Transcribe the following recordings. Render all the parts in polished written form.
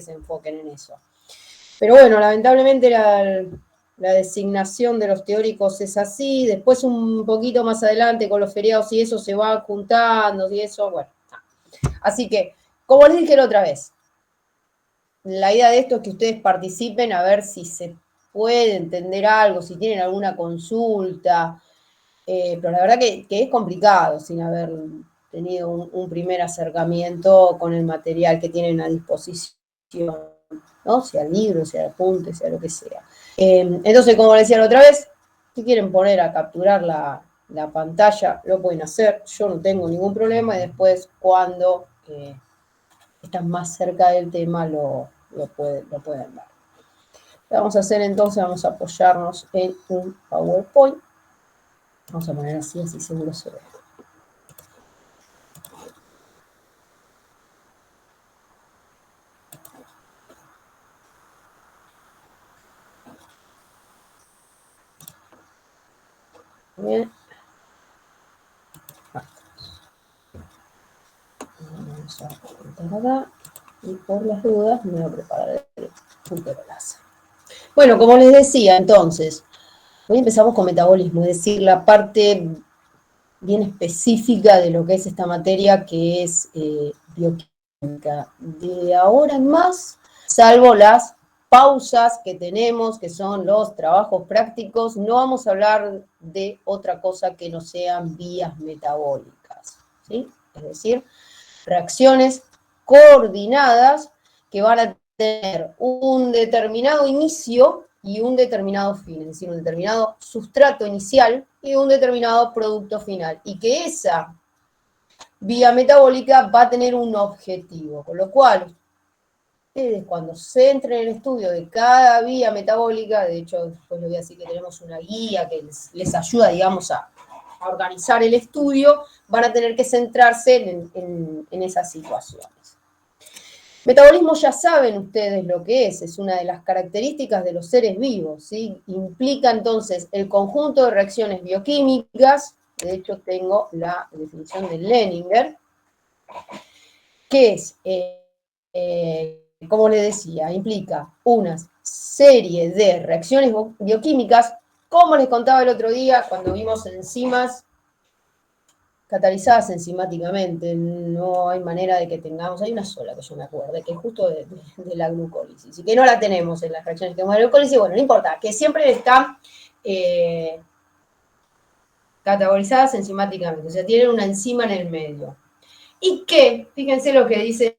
se enfoquen en eso. Pero bueno, lamentablemente la designación de los teóricos es así, después un poquito más adelante con los feriados y eso se va juntando y eso, bueno. Así que, como les dije la otra vez, la idea de esto es que ustedes participen a ver si se puede entender algo, si tienen alguna consulta, pero la verdad que es complicado sin haber tenido un primer acercamiento con el material que tienen a disposición, ¿no? Sea libro, sea apunte, sea lo que sea. Entonces, como les decía la otra vez, si quieren poner a capturar la pantalla, lo pueden hacer, yo no tengo ningún problema, y después cuando están más cerca del tema lo pueden ver. Lo vamos a hacer entonces, vamos a apoyarnos en un PowerPoint. Vamos a poner así seguro se ve. Bien. Vamos a apuntar acá. Y por las dudas me voy a preparar el puntero láser. Bueno, como les decía, entonces, hoy empezamos con metabolismo, es decir, la parte bien específica de lo que es esta materia, que es bioquímica. De ahora en más, salvo las pausas que tenemos, que son los trabajos prácticos, no vamos a hablar de otra cosa que no sean vías metabólicas, ¿sí? Es decir, reacciones coordinadas que van a tener un determinado inicio y un determinado fin, es decir, un determinado sustrato inicial y un determinado producto final, y que esa vía metabólica va a tener un objetivo, con lo cual ustedes cuando se entren en el estudio de cada vía metabólica, de hecho después les voy a decir que tenemos una guía que les ayuda, digamos, a organizar el estudio, van a tener que centrarse en esas situaciones. Metabolismo ya saben ustedes lo que es una de las características de los seres vivos, ¿sí? Implica entonces el conjunto de reacciones bioquímicas, de hecho tengo la definición de Leninger, que es, como les decía, implica una serie de reacciones bioquímicas, como les contaba el otro día cuando vimos enzimas catalizadas enzimáticamente, no hay manera de que tengamos, hay una sola que yo me acuerdo, que es justo de la glucólisis, y que no la tenemos en las reacciones que tenemos de glucólisis, bueno, no importa, que siempre están catabolizadas enzimáticamente, o sea, tienen una enzima en el medio. Y que, fíjense lo que dice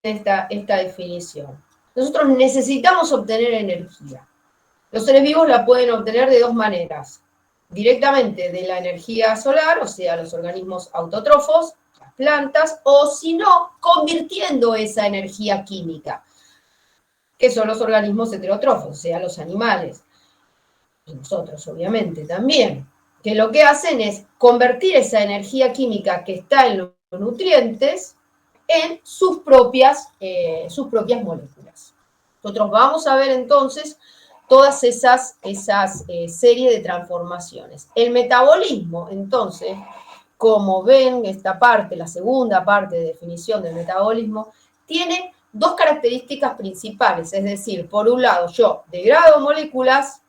esta definición, nosotros necesitamos obtener energía. Los seres vivos la pueden obtener de dos maneras, directamente de la energía solar, o sea, los organismos autótrofos, las plantas, o si no, convirtiendo esa energía química, que son los organismos heterótrofos, o sea, los animales, y nosotros obviamente también, que lo que hacen es convertir esa energía química que está en los nutrientes en sus propias moléculas. Nosotros vamos a ver entonces todas esas series de transformaciones. El metabolismo, entonces, como ven, esta parte, la segunda parte de definición del metabolismo, tiene dos características principales, es decir, por un lado, yo degrado moléculas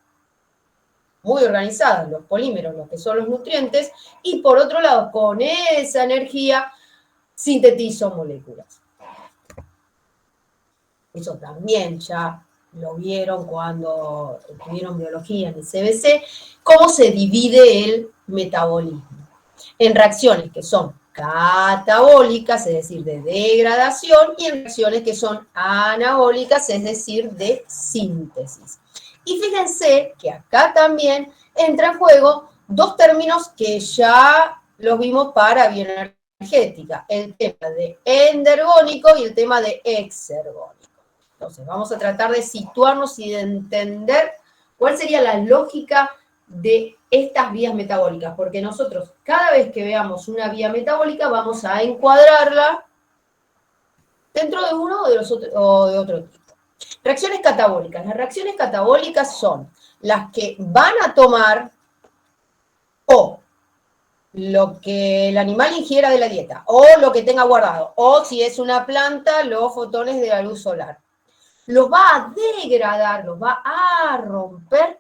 muy organizadas, los polímeros, los que son los nutrientes, y por otro lado, con esa energía, sintetizo moléculas. Eso también ya lo vieron cuando tuvieron biología en el CBC, cómo se divide el metabolismo en reacciones que son catabólicas, es decir, de degradación, y en reacciones que son anabólicas, es decir, de síntesis. Y fíjense que acá también entra en juego dos términos que ya los vimos para bioenergética, el tema de endergónico y el tema de exergónico. Entonces, vamos a tratar de situarnos y de entender cuál sería la lógica de estas vías metabólicas, porque nosotros, cada vez que veamos una vía metabólica, vamos a encuadrarla dentro de uno o de otro tipo. Reacciones catabólicas. Las reacciones catabólicas son las que van a tomar o lo que el animal ingiera de la dieta, o lo que tenga guardado, o si es una planta, los fotones de la luz solar. los va a degradar, los va a romper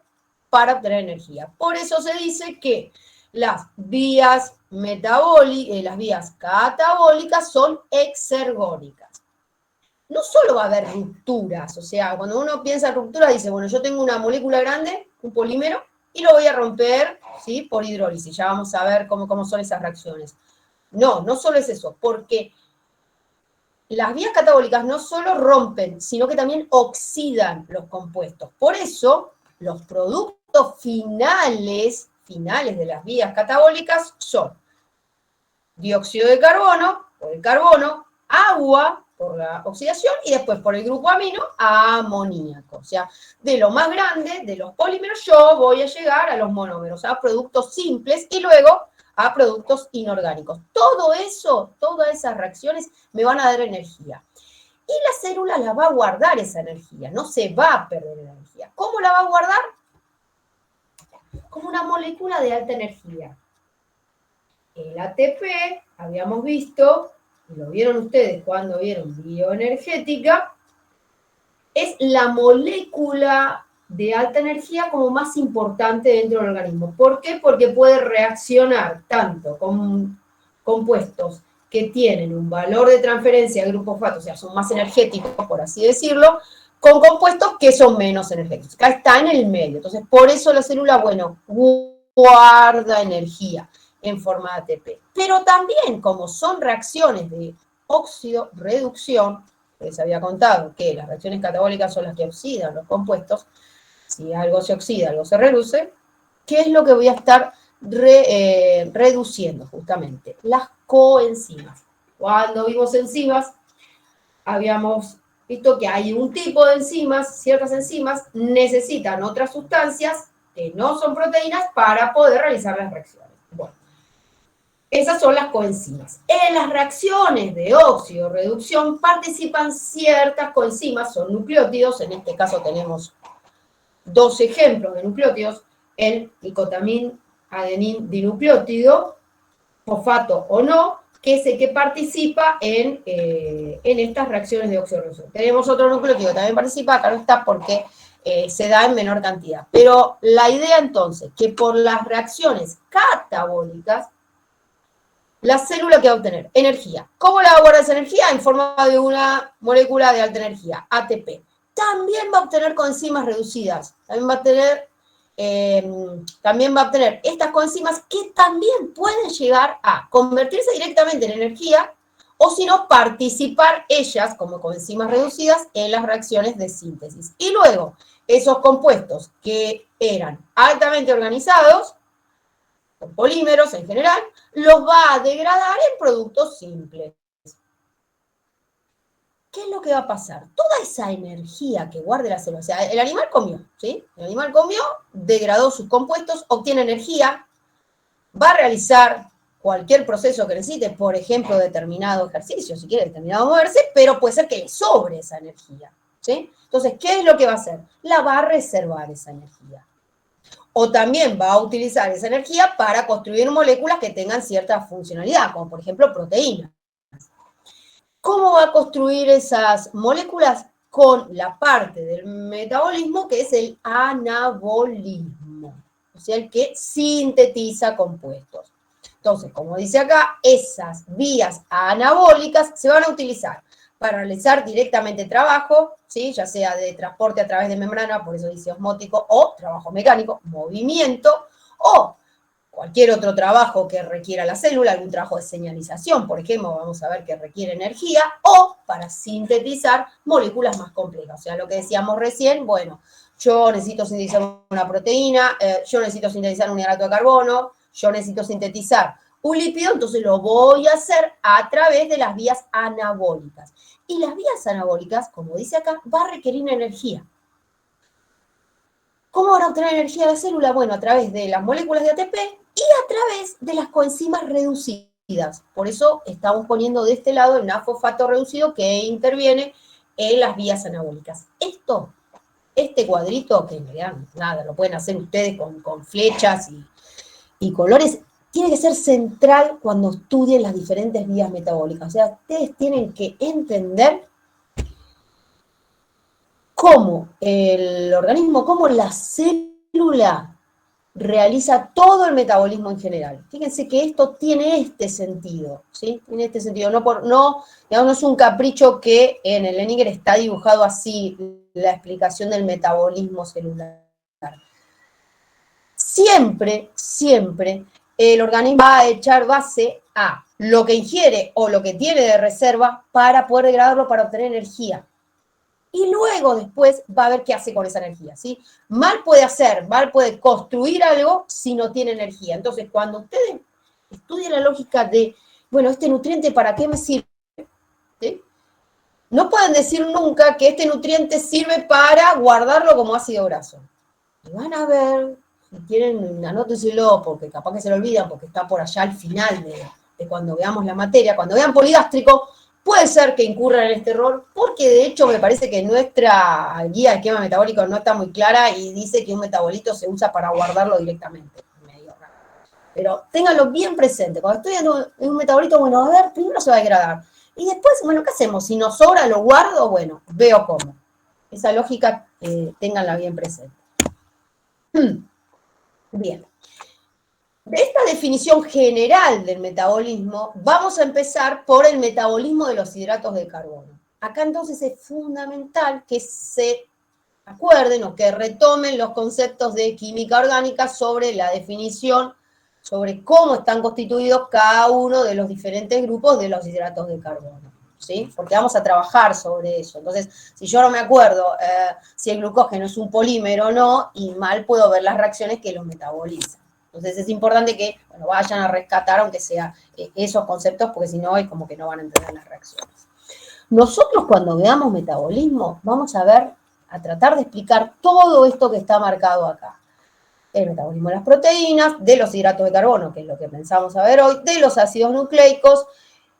para obtener energía. Por eso se dice que las vías metabólicas, las vías catabólicas son exergónicas. No solo va a haber rupturas, o sea, cuando uno piensa en ruptura dice, bueno, yo tengo una molécula grande, un polímero, y lo voy a romper, ¿sí?, por hidrólisis. Ya vamos a ver cómo son esas reacciones. No, no solo es eso, porque las vías catabólicas no solo rompen, sino que también oxidan los compuestos. Por eso, los productos finales de las vías catabólicas son dióxido de carbono, por el carbono, agua, por la oxidación, y después por el grupo amino, amoníaco. O sea, de lo más grande, de los polímeros, yo voy a llegar a los monómeros, a productos simples, y luego a productos inorgánicos. Todo eso, todas esas reacciones me van a dar energía. Y la célula la va a guardar esa energía, no se va a perder energía. ¿Cómo la va a guardar? Como una molécula de alta energía. El ATP, habíamos visto, y lo vieron ustedes cuando vieron bioenergética, es la molécula de alta energía como más importante dentro del organismo. ¿Por qué? Porque puede reaccionar tanto con compuestos que tienen un valor de transferencia al grupo fosfato, o sea, son más energéticos, por así decirlo, con compuestos que son menos energéticos. Acá está en el medio. Entonces, por eso la célula, bueno, guarda energía en forma de ATP. Pero también, como son reacciones de óxido-reducción, les había contado que las reacciones catabólicas son las que oxidan los compuestos, si algo se oxida, algo se reduce, ¿qué es lo que voy a estar reduciendo justamente? Las coenzimas. Cuando vimos enzimas, habíamos visto que hay un tipo de enzimas, ciertas enzimas necesitan otras sustancias que no son proteínas para poder realizar las reacciones. Bueno, esas son las coenzimas. En las reacciones de óxido-reducción participan ciertas coenzimas, son nucleótidos, en este caso tenemos dos ejemplos de nucleótidos, el nicotamín adenín dinucleótido, fosfato o no, que es el que participa en estas reacciones de óxido-reducción. Tenemos otro nucleótido que también participa, acá no está porque se da en menor cantidad. Pero la idea entonces, que por las reacciones catabólicas, la célula que va a obtener energía. ¿Cómo la va a guardar esa energía? En forma de una molécula de alta energía, ATP. También va a obtener coenzimas reducidas. También va a obtener estas coenzimas que también pueden llegar a convertirse directamente en energía o si no, participar ellas como coenzimas reducidas en las reacciones de síntesis. Y luego, esos compuestos que eran altamente organizados, con polímeros en general, los va a degradar en productos simples. ¿Qué es lo que va a pasar? Toda esa energía que guarde la célula, o sea, el animal comió, ¿sí? El animal comió, degradó sus compuestos, obtiene energía, va a realizar cualquier proceso que necesite, por ejemplo, determinado ejercicio, si quiere, determinado moverse, pero puede ser que le sobre esa energía, ¿sí? Entonces, ¿qué es lo que va a hacer? La va a reservar esa energía. O también va a utilizar esa energía para construir moléculas que tengan cierta funcionalidad, como por ejemplo proteínas. ¿Cómo va a construir esas moléculas? Con la parte del metabolismo que es el anabolismo, o sea, el que sintetiza compuestos. Entonces, como dice acá, esas vías anabólicas se van a utilizar para realizar directamente trabajo, ¿sí?, ya sea de transporte a través de membrana, por eso dice osmótico, o trabajo mecánico, movimiento, o cualquier otro trabajo que requiera la célula, algún trabajo de señalización, por ejemplo, vamos a ver que requiere energía, o para sintetizar moléculas más complejas. O sea, lo que decíamos recién, bueno, yo necesito sintetizar una proteína, yo necesito sintetizar un hidrato de carbono, yo necesito sintetizar un lípido, entonces lo voy a hacer a través de las vías anabólicas. Y las vías anabólicas, como dice acá, va a requerir energía. ¿Cómo van a obtener energía de la célula? Bueno, a través de las moléculas de ATP y a través de las coenzimas reducidas. Por eso estamos poniendo de este lado el NAD-fosfato reducido que interviene en las vías anabólicas. Este cuadrito, que en realidad nada, lo pueden hacer ustedes con flechas y colores, tiene que ser central cuando estudien las diferentes vías metabólicas. O sea, ustedes tienen que entender cómo el organismo, cómo la célula realiza todo el metabolismo en general. Fíjense que esto tiene este sentido, ¿sí? Tiene este sentido, digamos, no es un capricho que en el Leninger está dibujado así la explicación del metabolismo celular. Siempre, siempre, el organismo va a echar base a lo que ingiere o lo que tiene de reserva para poder degradarlo para obtener energía. Y luego después va a ver qué hace con esa energía, ¿sí? Mal puede construir algo si no tiene energía. Entonces, cuando ustedes estudian la lógica de, bueno, este nutriente, ¿para qué me sirve? ¿Sí? No pueden decir nunca que este nutriente sirve para guardarlo como ácido graso. Y van a ver, si quieren, anótenselo, porque capaz que se lo olvidan, porque está por allá al final de cuando veamos la materia. Cuando vean poligástrico, puede ser que incurran en este error, porque de hecho me parece que nuestra guía de esquema metabólico no está muy clara y dice que un metabolito se usa para guardarlo directamente. Medio raro. Pero ténganlo bien presente. Cuando estoy en un metabolito, bueno, a ver, primero se va a degradar. Y después, bueno, ¿qué hacemos? Si nos sobra, lo guardo, bueno, veo cómo. Esa lógica, ténganla bien presente. Bien. De esta definición general del metabolismo, vamos a empezar por el metabolismo de los hidratos de carbono. Acá entonces es fundamental que se acuerden o que retomen los conceptos de química orgánica sobre la definición, sobre cómo están constituidos cada uno de los diferentes grupos de los hidratos de carbono, ¿sí? Porque vamos a trabajar sobre eso. Entonces, si yo no me acuerdo si el glucógeno es un polímero o no, y mal puedo ver las reacciones que los metabolizan. Entonces es importante que bueno, vayan a rescatar, aunque sea esos conceptos, porque si no es como que no van a entender las reacciones. Nosotros cuando veamos metabolismo, vamos a tratar de explicar todo esto que está marcado acá. El metabolismo de las proteínas, de los hidratos de carbono, que es lo que pensamos a ver hoy, de los ácidos nucleicos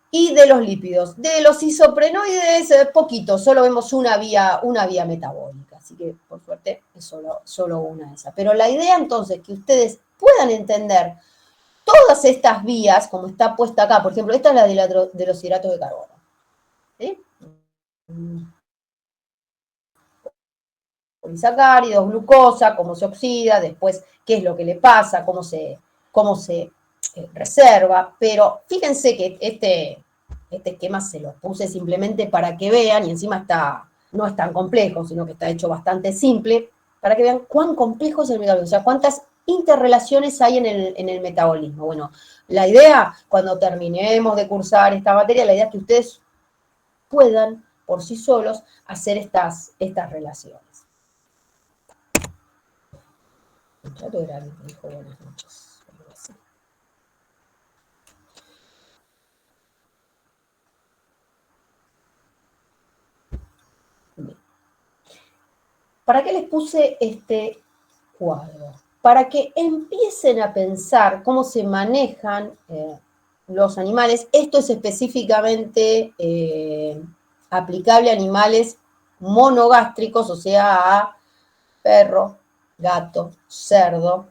y de los lípidos. De los isoprenoides, poquito, solo vemos una vía metabólica, así que por suerte es solo una de esas. Pero la idea entonces que ustedes puedan entender todas estas vías, como está puesta acá, por ejemplo, esta es la de los hidratos de carbono. ¿Sí? Polisacáridos, glucosa, cómo se oxida, después qué es lo que le pasa, cómo se reserva, pero fíjense que este esquema se lo puse simplemente para que vean, y encima no es tan complejo, sino que está hecho bastante simple, para que vean cuán complejo es el metabolismo, o sea, cuántas interrelaciones hay en el metabolismo. Bueno, la idea, cuando terminemos de cursar esta materia, la idea es que ustedes puedan, por sí solos, hacer estas relaciones. El chato era el que dijo buenas noches. Bien. ¿Para qué les puse este cuadro? Para que empiecen a pensar cómo se manejan los animales. Esto es específicamente aplicable a animales monogástricos, o sea, a perro, gato, cerdo.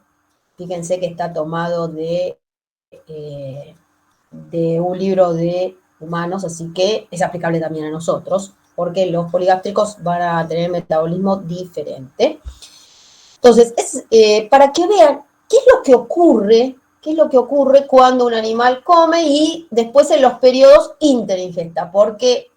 Fíjense que está tomado de un libro de humanos, así que es aplicable también a nosotros, porque los poligástricos van a tener metabolismo diferente. Entonces, para que vean qué es lo que ocurre cuando un animal come y después en los periodos interingesta, porque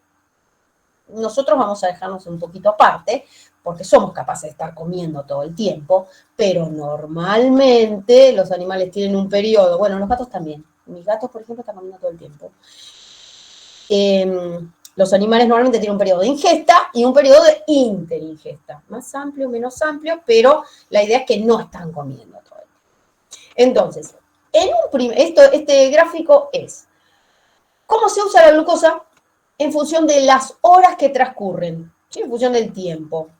nosotros vamos a dejarnos un poquito aparte, porque somos capaces de estar comiendo todo el tiempo, pero normalmente los animales tienen un periodo, bueno, los gatos también. Mis gatos, por ejemplo, están comiendo todo el tiempo. Los animales normalmente tienen un periodo de ingesta y un periodo de interingesta. Más amplio, menos amplio, pero la idea es que no están comiendo todo el tiempo. Entonces, este gráfico es cómo se usa la glucosa en función de las horas que transcurren, ¿sí? En función del tiempo.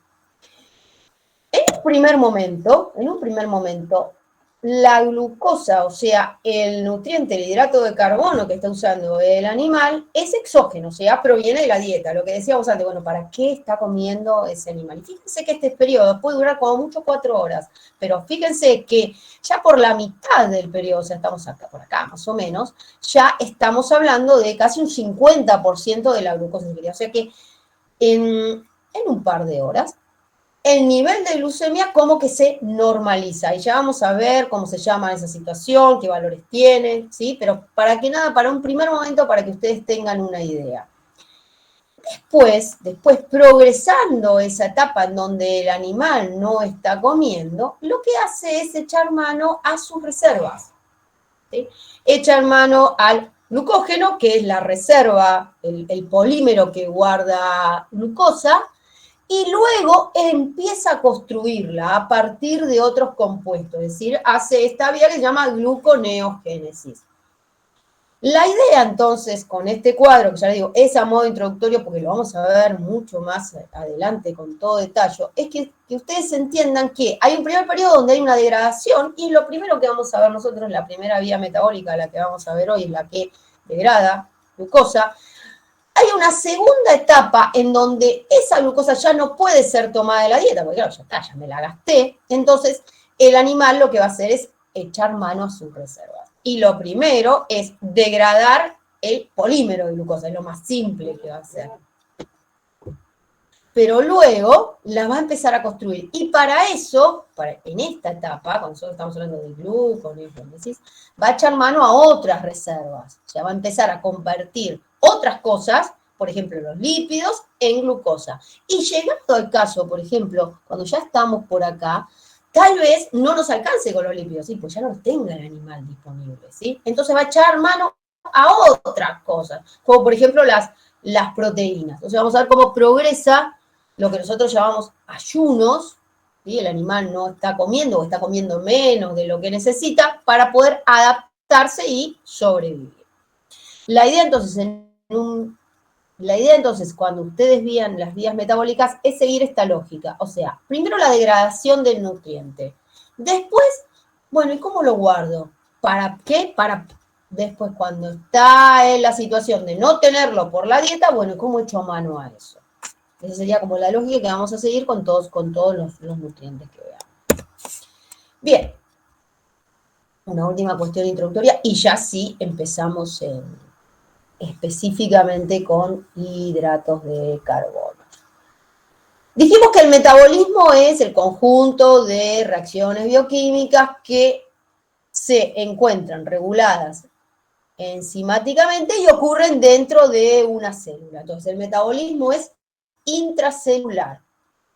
En un primer momento, la glucosa, o sea, el nutriente, el hidrato de carbono que está usando el animal, es exógeno, o sea, proviene de la dieta. Lo que decíamos antes, bueno, ¿para qué está comiendo ese animal? Y fíjense que este periodo puede durar como mucho 4 horas, pero fíjense que ya por la mitad del periodo, o sea, estamos acá, por acá más o menos, ya estamos hablando de casi un 50% de la glucosa ingerida. O sea que en un par de horas el nivel de glucemia como que se normaliza. Y ya vamos a ver cómo se llama esa situación, qué valores tiene, ¿sí? Pero para un primer momento, para que ustedes tengan una idea. Después, progresando esa etapa en donde el animal no está comiendo, lo que hace es echar mano a sus reservas, ¿sí? Echar mano al glucógeno, que es la reserva, el polímero que guarda glucosa, y luego empieza a construirla a partir de otros compuestos, es decir, hace esta vía que se llama gluconeogénesis. La idea entonces con este cuadro, que ya les digo, es a modo introductorio porque lo vamos a ver mucho más adelante con todo detalle, es que ustedes entiendan que hay un primer periodo donde hay una degradación y lo primero que vamos a ver nosotros, la primera vía metabólica, la que vamos a ver hoy, es la que degrada glucosa. Hay una segunda etapa en donde esa glucosa ya no puede ser tomada de la dieta, porque claro, ya está, ya me la gasté. Entonces, el animal lo que va a hacer es echar mano a sus reservas. Y lo primero es degradar el polímero de glucosa, es lo más simple que va a hacer. Pero luego la va a empezar a construir. Y para eso, en esta etapa, cuando nosotros estamos hablando de gluconeogénesis, va a echar mano a otras reservas. O sea, va a empezar a convertir otras cosas, por ejemplo, los lípidos, en glucosa. Y llegando al caso, por ejemplo, cuando ya estamos por acá, tal vez no nos alcance con los lípidos, ¿sí? Pues ya no tenga el animal disponible, ¿sí? Entonces va a echar mano a otras cosas, como por ejemplo las proteínas. Entonces vamos a ver cómo progresa lo que nosotros llamamos ayunos, ¿sí? El animal no está comiendo o está comiendo menos de lo que necesita para poder adaptarse y sobrevivir. La idea entonces, cuando ustedes vean las vías metabólicas, es seguir esta lógica. O sea, primero la degradación del nutriente. Después, bueno, ¿y cómo lo guardo? ¿Para qué? Para después, cuando está en la situación de no tenerlo por la dieta, bueno, ¿cómo echo mano a eso? Esa sería como la lógica que vamos a seguir con todos los nutrientes que veamos. Bien, una última cuestión introductoria y ya sí empezamos específicamente con hidratos de carbono. Dijimos que el metabolismo es el conjunto de reacciones bioquímicas que se encuentran reguladas enzimáticamente y ocurren dentro de una célula. Entonces, el metabolismo es intracelular.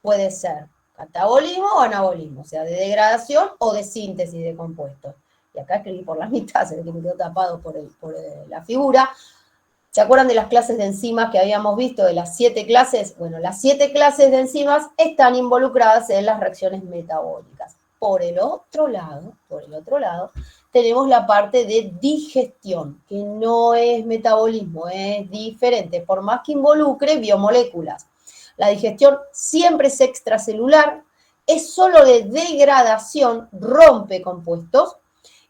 Puede ser catabolismo o anabolismo, o sea, de degradación o de síntesis de compuestos. Y acá escribí por la mitad, se ve que me quedó tapado por la figura. ¿Se acuerdan de las clases de enzimas que habíamos visto, de las 7 clases? Bueno, las 7 clases de enzimas están involucradas en las reacciones metabólicas. Por el otro lado, tenemos la parte de digestión, que no es metabolismo, es diferente, por más que involucre biomoléculas. La digestión siempre es extracelular, es solo de degradación, rompe compuestos,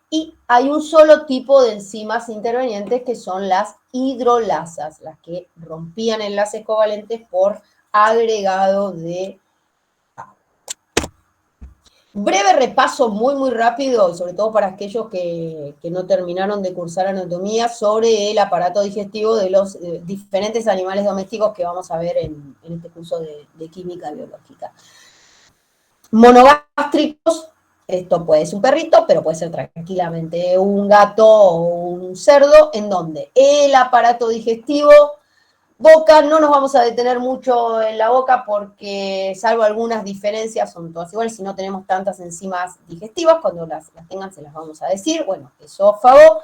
y hay un solo tipo de enzimas intervenientes que son las hidrolasas, las que rompían enlaces covalentes por agregado de agua. Breve repaso muy rápido, sobre todo para aquellos que no terminaron de cursar anatomía, sobre el aparato digestivo de los diferentes animales domésticos que vamos a ver en este curso de química biológica. Monogástricos. Esto puede ser un perrito, pero puede ser tranquilamente un gato o un cerdo, en donde el aparato digestivo, boca, no nos vamos a detener mucho en la boca porque, salvo algunas diferencias, son todas iguales. Si no tenemos tantas enzimas digestivas, cuando las tengan se las vamos a decir. Bueno, esófago.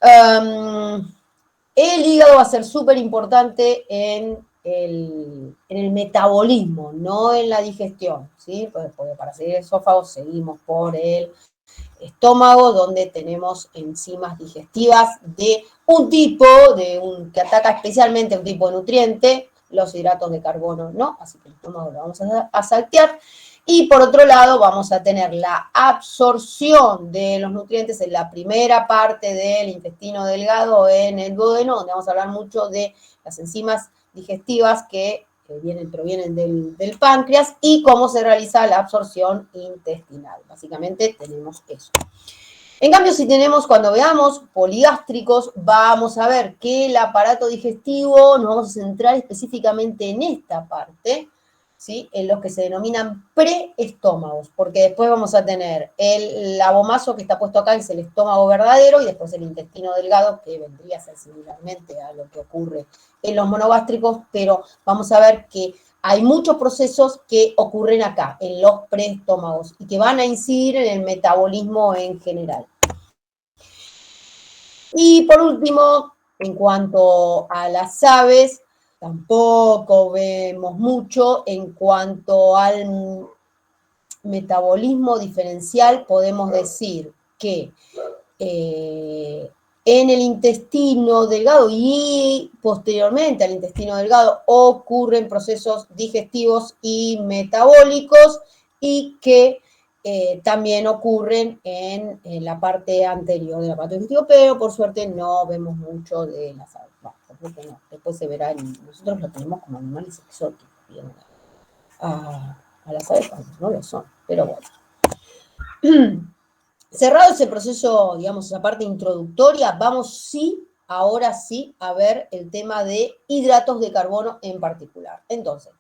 El hígado va a ser súper importante en el metabolismo, no en la digestión, ¿sí? Porque para seguir el esófago seguimos por el estómago, donde tenemos enzimas digestivas de un tipo, que ataca especialmente un tipo de nutriente, los hidratos de carbono no, así que el estómago lo vamos a saltear. Y por otro lado vamos a tener la absorción de los nutrientes en la primera parte del intestino delgado, en el duodeno, donde vamos a hablar mucho de las enzimas digestivas que provienen del páncreas y cómo se realiza la absorción intestinal. Básicamente tenemos eso. En cambio, si tenemos, cuando veamos poligástricos, vamos a ver que el aparato digestivo, nos vamos a centrar específicamente en esta parte, ¿sí? En los que se denominan preestómagos, porque después vamos a tener el abomazo que está puesto acá, que es el estómago verdadero, y después el intestino delgado, que vendría a ser similarmente a lo que ocurre en los monogástricos, pero vamos a ver que hay muchos procesos que ocurren acá, en los preestómagos, y que van a incidir en el metabolismo en general. Y por último, en cuanto a las aves, tampoco vemos mucho. En cuanto al metabolismo diferencial, podemos decir que en el intestino delgado y posteriormente al intestino delgado ocurren procesos digestivos y metabólicos y que también ocurren en la parte anterior del aparato digestivo, pero por suerte no vemos mucho de las aves. No, por suerte no. Después se verá, nosotros lo tenemos como animales exóticos, bien, a las aves no lo son, pero bueno. Cerrado ese proceso, digamos, esa parte introductoria, vamos ahora sí, a ver el tema de hidratos de carbono en particular. Entonces,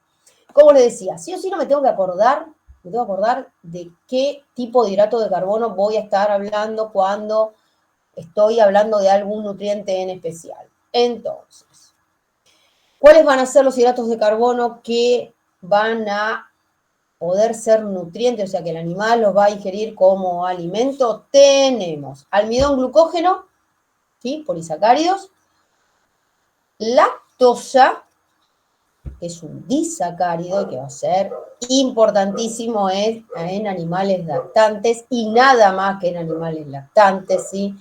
como les decía, sí o sí no me tengo que acordar de qué tipo de hidrato de carbono voy a estar hablando cuando estoy hablando de algún nutriente en especial. Entonces, ¿cuáles van a ser los hidratos de carbono que van a poder ser nutrientes, o sea que el animal los va a ingerir como alimento? Tenemos almidón glucógeno, ¿sí? Polisacáridos, lactosa, que es un disacárido que va a ser importantísimo en animales lactantes y nada más que en animales lactantes, ¿sí?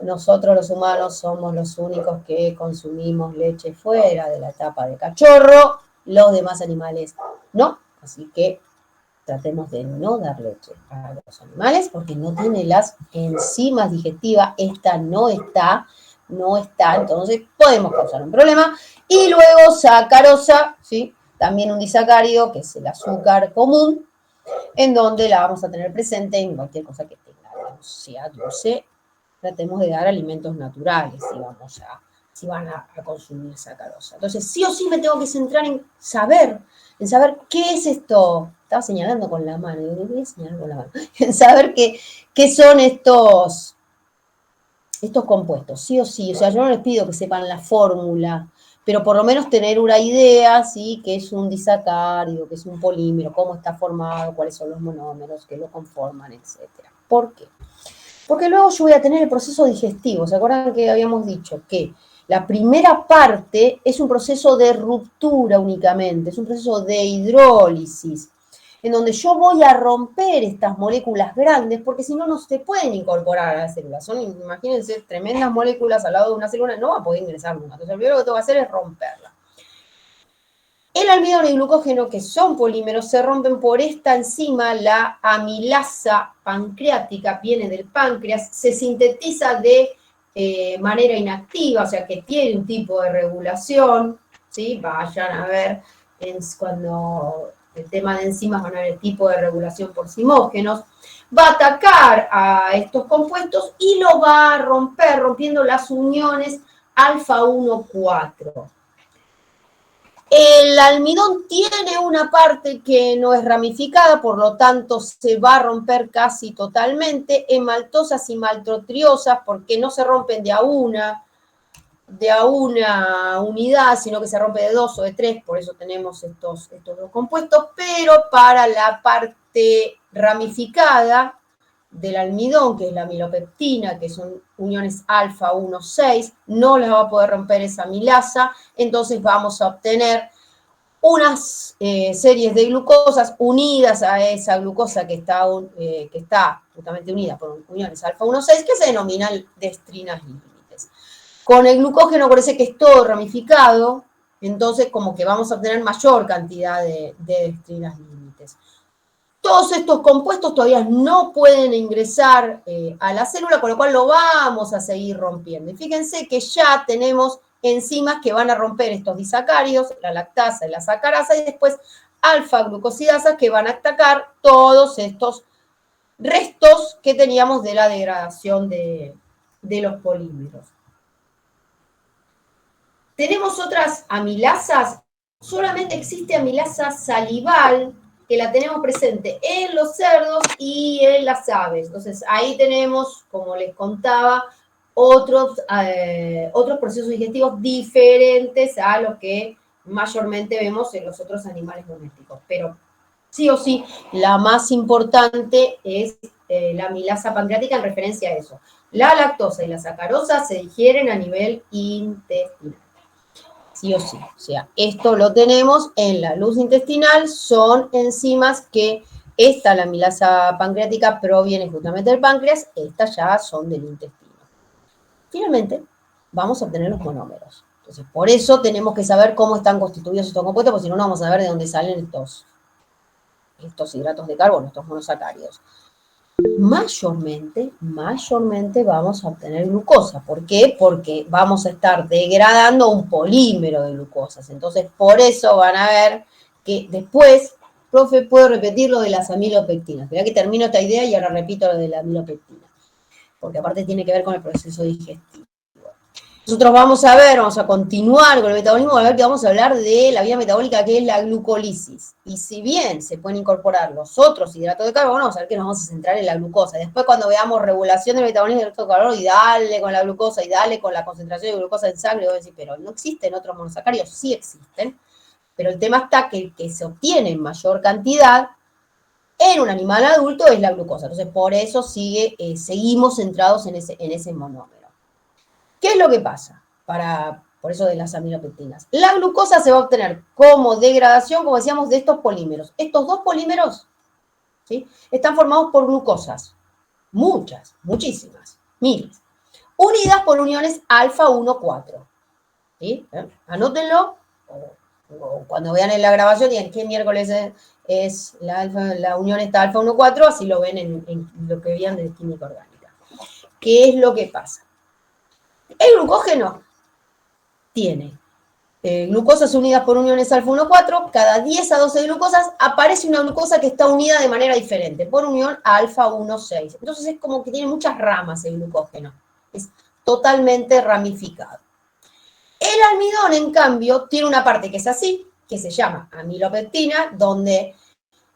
Nosotros los humanos somos los únicos que consumimos leche fuera de la etapa de cachorro, los demás animales no, así que tratemos de no dar leche a los animales porque no tiene las enzimas digestivas, esta no está, entonces podemos causar un problema. Y luego sacarosa, ¿sí? También un disacárido, que es el azúcar común, en donde la vamos a tener presente en cualquier cosa que tenga, sea dulce. Tratemos de dar alimentos naturales si van a consumir sacarosa. Entonces, sí o sí me tengo que centrar en saber qué es esto. Estaba señalando con la mano, voy a señalar con la mano. En saber qué son estos compuestos, sí o sí. O sea, yo no les pido que sepan la fórmula, pero por lo menos tener una idea, ¿sí? Qué es un disacárido, qué es un polímero, cómo está formado, cuáles son los monómeros que lo conforman, etc. ¿Por qué? Porque luego yo voy a tener el proceso digestivo. ¿Se acuerdan que habíamos dicho que la primera parte es un proceso de ruptura únicamente, es un proceso de hidrólisis, en donde yo voy a romper estas moléculas grandes, porque si no, no se pueden incorporar a las células. Son, imagínense, tremendas moléculas al lado de una célula, no va a poder ingresar nunca. Entonces, lo primero que tengo que hacer es romperla. El almidón y el glucógeno, que son polímeros, se rompen por esta enzima, la amilasa pancreática, viene del páncreas, se sintetiza de manera inactiva, o sea que tiene un tipo de regulación, ¿sí? Vayan a ver, cuando el tema de enzimas van a ver el tipo de regulación por simógenos, va a atacar a estos compuestos y lo va a romper, rompiendo las uniones alfa 1,4. El almidón tiene una parte que no es ramificada, por lo tanto se va a romper casi totalmente en maltosas y maltotriosas, porque no se rompen de a una unidad, sino que se rompe de 2 o de 3, por eso tenemos estos dos compuestos, pero para la parte ramificada del almidón, que es la amilopeptina, que son uniones alfa 1,6, no las va a poder romper esa amilasa, entonces vamos a obtener unas series de glucosas unidas a esa glucosa que está justamente unida por uniones alfa 1,6, que se denominan destrinas límites. Con el glucógeno parece que es todo ramificado, entonces como que vamos a obtener mayor cantidad de destrinas límites. Todos estos compuestos todavía no pueden ingresar a la célula, con lo cual lo vamos a seguir rompiendo. Y fíjense que ya tenemos enzimas que van a romper estos disacáridos, la lactasa y la sacarasa, y después alfa-glucosidasas que van a atacar todos estos restos que teníamos de la degradación de los polímeros. Tenemos otras amilasas solamente existe amilasa salival, que la tenemos presente en los cerdos y en las aves. Entonces, ahí tenemos, como les contaba, otros procesos digestivos diferentes a los que mayormente vemos en los otros animales domésticos. Pero sí o sí, la más importante es la amilasa pancreática en referencia a eso. La lactosa y la sacarosa se digieren a nivel intestinal. Sí o sí. O sea, esto lo tenemos en la luz intestinal, son enzimas que esta, la amilasa pancreática, proviene justamente del páncreas, estas ya son del intestino. Finalmente, vamos a obtener los monómeros. Entonces, por eso tenemos que saber cómo están constituidos estos compuestos, porque si no, no vamos a saber de dónde salen estos hidratos de carbono, estos monosacáridos. Mayormente vamos a obtener glucosa. ¿Por qué? Porque vamos a estar degradando un polímero de glucosas. Entonces, por eso van a ver que después, profe, puedo repetir lo de las amilopectinas. Esperá que termino esta idea y ahora repito lo de la amilopectina. Porque aparte tiene que ver con el proceso digestivo. Nosotros vamos a continuar con el metabolismo, a ver que vamos a hablar de la vía metabólica que es la glucólisis. Y si bien se pueden incorporar los otros hidratos de carbono, vamos a ver que nos vamos a centrar en la glucosa. Después cuando veamos regulación del metabolismo de hidratos de carbono y dale con la glucosa y dale con la concentración de glucosa en sangre, voy a decir, pero no existen otros monosacáridos, sí existen, pero el tema está que el que se obtiene en mayor cantidad en un animal adulto es la glucosa. Entonces por eso seguimos centrados en ese monómero. ¿Qué es lo que pasa? Por eso de las amilopectinas. La glucosa se va a obtener como degradación, como decíamos, de estos polímeros. Estos dos polímeros, ¿sí?, están formados por glucosas. Muchas, muchísimas, miles. Unidas por uniones alfa 1,4. ¿Sí? Anótenlo, o cuando vean en la grabación, digan qué miércoles es la unión esta alfa 1,4, así lo ven en lo que veían de química orgánica. ¿Qué es lo que pasa? El glucógeno tiene glucosas unidas por uniones alfa 1,4, cada 10 a 12 glucosas aparece una glucosa que está unida de manera diferente, por unión alfa 1,6. Entonces es como que tiene muchas ramas el glucógeno, es totalmente ramificado. El almidón, en cambio, tiene una parte que es así, que se llama amilopectina, donde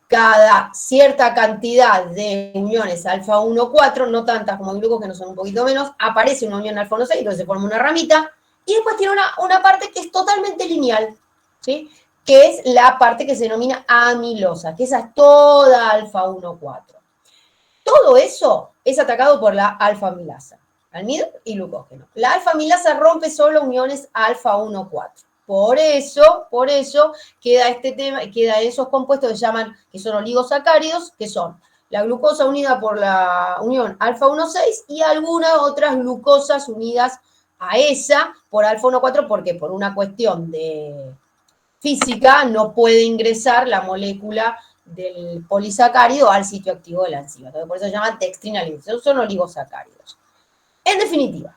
cada cierta cantidad de uniones alfa 1,4, no tantas como el glucógeno, son un poquito menos, aparece una unión alfa 1,6, entonces se forma una ramita, y después tiene una parte que es totalmente lineal, ¿sí?, que es la parte que se denomina amilosa, que esa es toda alfa 1,4. Todo eso es atacado por la alfa-amilasa, almidón y glucógeno. La alfa-amilasa rompe solo uniones alfa 1,4. Por eso queda este tema, queda esos compuestos que llaman, que son oligosacáridos, que son la glucosa unida por la unión alfa 1,6 y algunas otras glucosas unidas a esa por alfa 1,4, porque por una cuestión de física no puede ingresar la molécula del polisacárido al sitio activo de la enzima. Entonces, por eso se llaman dextrinalizados, son oligosacáridos. En definitiva,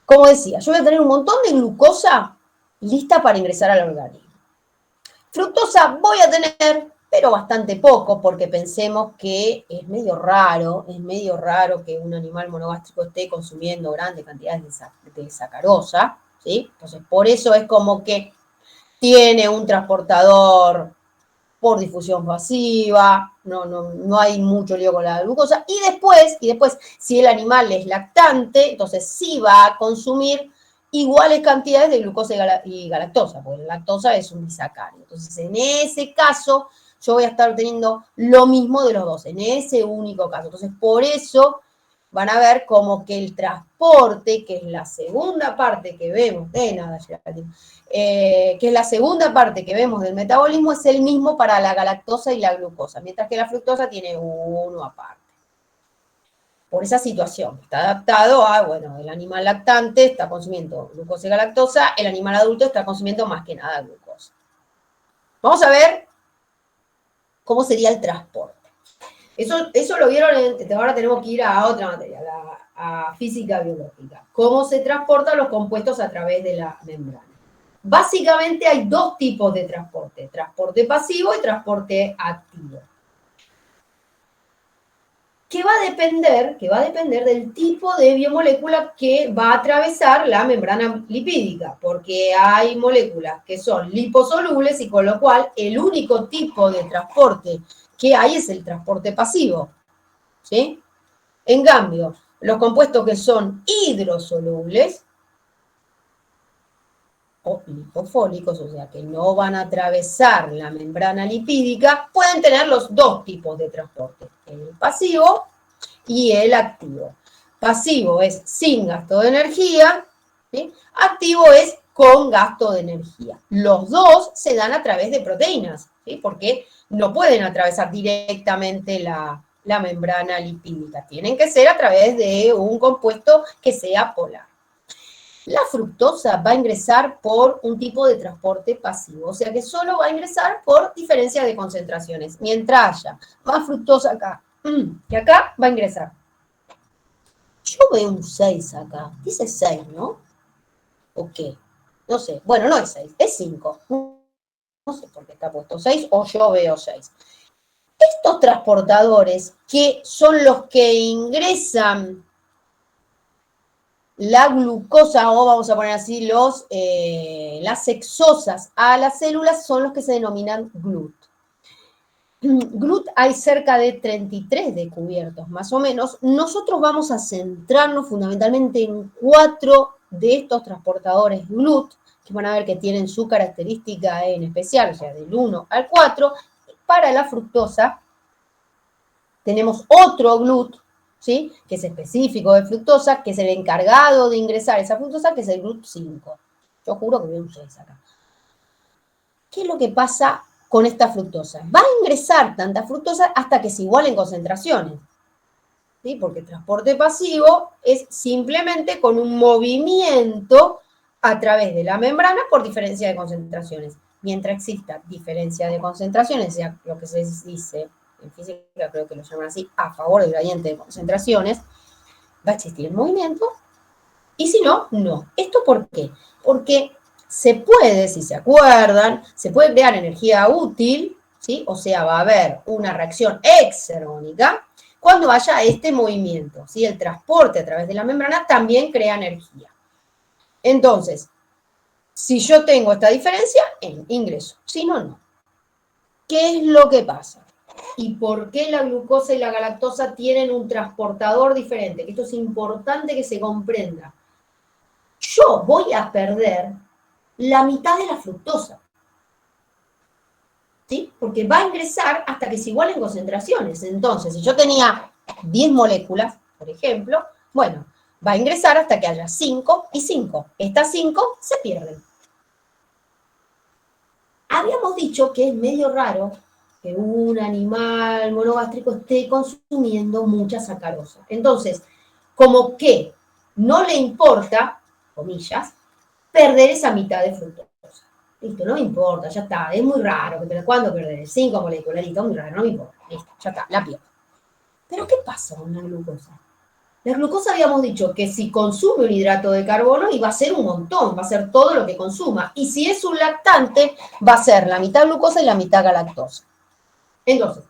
como decía, yo voy a tener un montón de glucosa lista para ingresar al organismo. Fructosa voy a tener, pero bastante poco, porque pensemos que es medio raro que un animal monogástrico esté consumiendo grandes cantidades de sacarosa, ¿sí? Entonces, por eso es como que tiene un transportador por difusión pasiva, no hay mucho lío con la glucosa, y después, si el animal es lactante, entonces sí va a consumir iguales cantidades de glucosa y galactosa, porque la lactosa es un disacárido. Entonces, en ese caso, yo voy a estar obteniendo lo mismo de los dos, en ese único caso. Entonces, por eso van a ver como que el transporte, que es la segunda parte que vemos, que es la segunda parte que vemos del metabolismo, es el mismo para la galactosa y la glucosa, mientras que la fructosa tiene uno aparte. Por esa situación, está adaptado a, bueno, el animal lactante está consumiendo glucosa y galactosa, el animal adulto está consumiendo más que nada glucosa. Vamos a ver cómo sería el transporte. Eso lo vieron, ahora tenemos que ir a otra materia, a física biológica. Cómo se transportan los compuestos a través de la membrana. Básicamente hay dos tipos de transporte, transporte pasivo y transporte activo. que va a depender del tipo de biomolécula que va a atravesar la membrana lipídica, porque hay moléculas que son liposolubles y con lo cual el único tipo de transporte que hay es el transporte pasivo, ¿sí? En cambio, los compuestos que son hidrosolubles o lipofólicos, o sea, que no van a atravesar la membrana lipídica, pueden tener los dos tipos de transporte, el pasivo y el activo. Pasivo es sin gasto de energía, ¿sí? Activo es con gasto de energía. Los dos se dan a través de proteínas, ¿sí? Porque no pueden atravesar directamente la membrana lipídica, tienen que ser a través de un compuesto que sea polar. La fructosa va a ingresar por un tipo de transporte pasivo, o sea que solo va a ingresar por diferencia de concentraciones. Mientras haya más fructosa acá que acá, va a ingresar. Yo veo un 6 acá, dice 6, ¿no? ¿O qué? No sé, bueno, no es 6, es 5. No sé por qué está puesto 6 o yo veo 6. Estos transportadores, que son los que ingresan la glucosa, o vamos a poner así, las hexosas a las células, son los que se denominan GLUT. GLUT hay cerca de 33 descubiertos, más o menos. Nosotros vamos a centrarnos fundamentalmente en 4 de estos transportadores GLUT, que van a ver que tienen su característica en especial, o sea, del 1 al 4. Para la fructosa tenemos otro GLUT, ¿sí? Que es específico de fructosa, que es el encargado de ingresar esa fructosa, que es el GLUT5. Yo juro que veo un 6 acá. ¿Qué es lo que pasa con esta fructosa? Va a ingresar tanta fructosa hasta que se igualen concentraciones, ¿sí? Porque el transporte pasivo es simplemente con un movimiento a través de la membrana por diferencia de concentraciones. Mientras exista diferencia de concentraciones, o sea, lo que se dice en física, creo que lo llaman así, a favor del gradiente de concentraciones, va a existir el movimiento, y si no, no. ¿Esto por qué? Porque se puede, si se acuerdan, se puede crear energía útil, ¿sí? O sea, va a haber una reacción exergónica cuando haya este movimiento, ¿sí? El transporte a través de la membrana también crea energía. Entonces, si yo tengo esta diferencia, ingreso. Si no, no. ¿Qué es lo que pasa? ¿Y por qué la glucosa y la galactosa tienen un transportador diferente? Que esto es importante que se comprenda. Yo voy a perder la mitad de la fructosa, ¿sí? Porque va a ingresar hasta que se igualen concentraciones. Entonces, si yo tenía 10 moléculas, por ejemplo, bueno, va a ingresar hasta que haya 5 y 5. Estas 5 se pierden. Habíamos dicho que es medio raro que un animal monogástrico esté consumiendo mucha sacarosa. Entonces, como que no le importa, comillas, perder esa mitad de fructosa. Listo, no me importa, ya está, es muy raro, pero ¿cuándo perder? 5 moléculas, listo, muy raro, no me importa, listo, ya está, la pierdo. Pero ¿qué pasa con la glucosa? La glucosa habíamos dicho que si consume un hidrato de carbono iba a ser un montón, va a ser todo lo que consuma. Y si es un lactante, va a ser la mitad glucosa y la mitad galactosa. Entonces,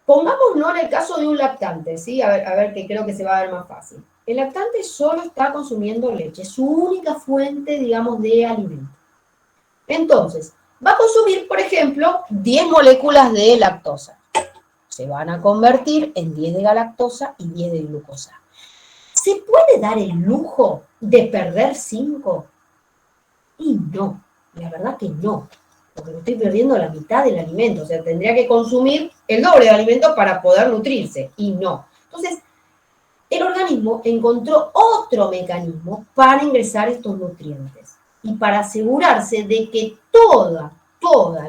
pongámonos en el caso de un lactante, ¿sí? A ver, que creo que se va a ver más fácil. El lactante solo está consumiendo leche, es su única fuente, digamos, de alimento. Entonces, va a consumir, por ejemplo, 10 moléculas de lactosa. Se van a convertir en 10 de galactosa y 10 de glucosa. ¿Se puede dar el lujo de perder 5? Y no, la verdad que no, porque me estoy perdiendo la mitad del alimento, o sea, tendría que consumir el doble de alimento para poder nutrirse, y no. Entonces, el organismo encontró otro mecanismo para ingresar estos nutrientes y para asegurarse de que toda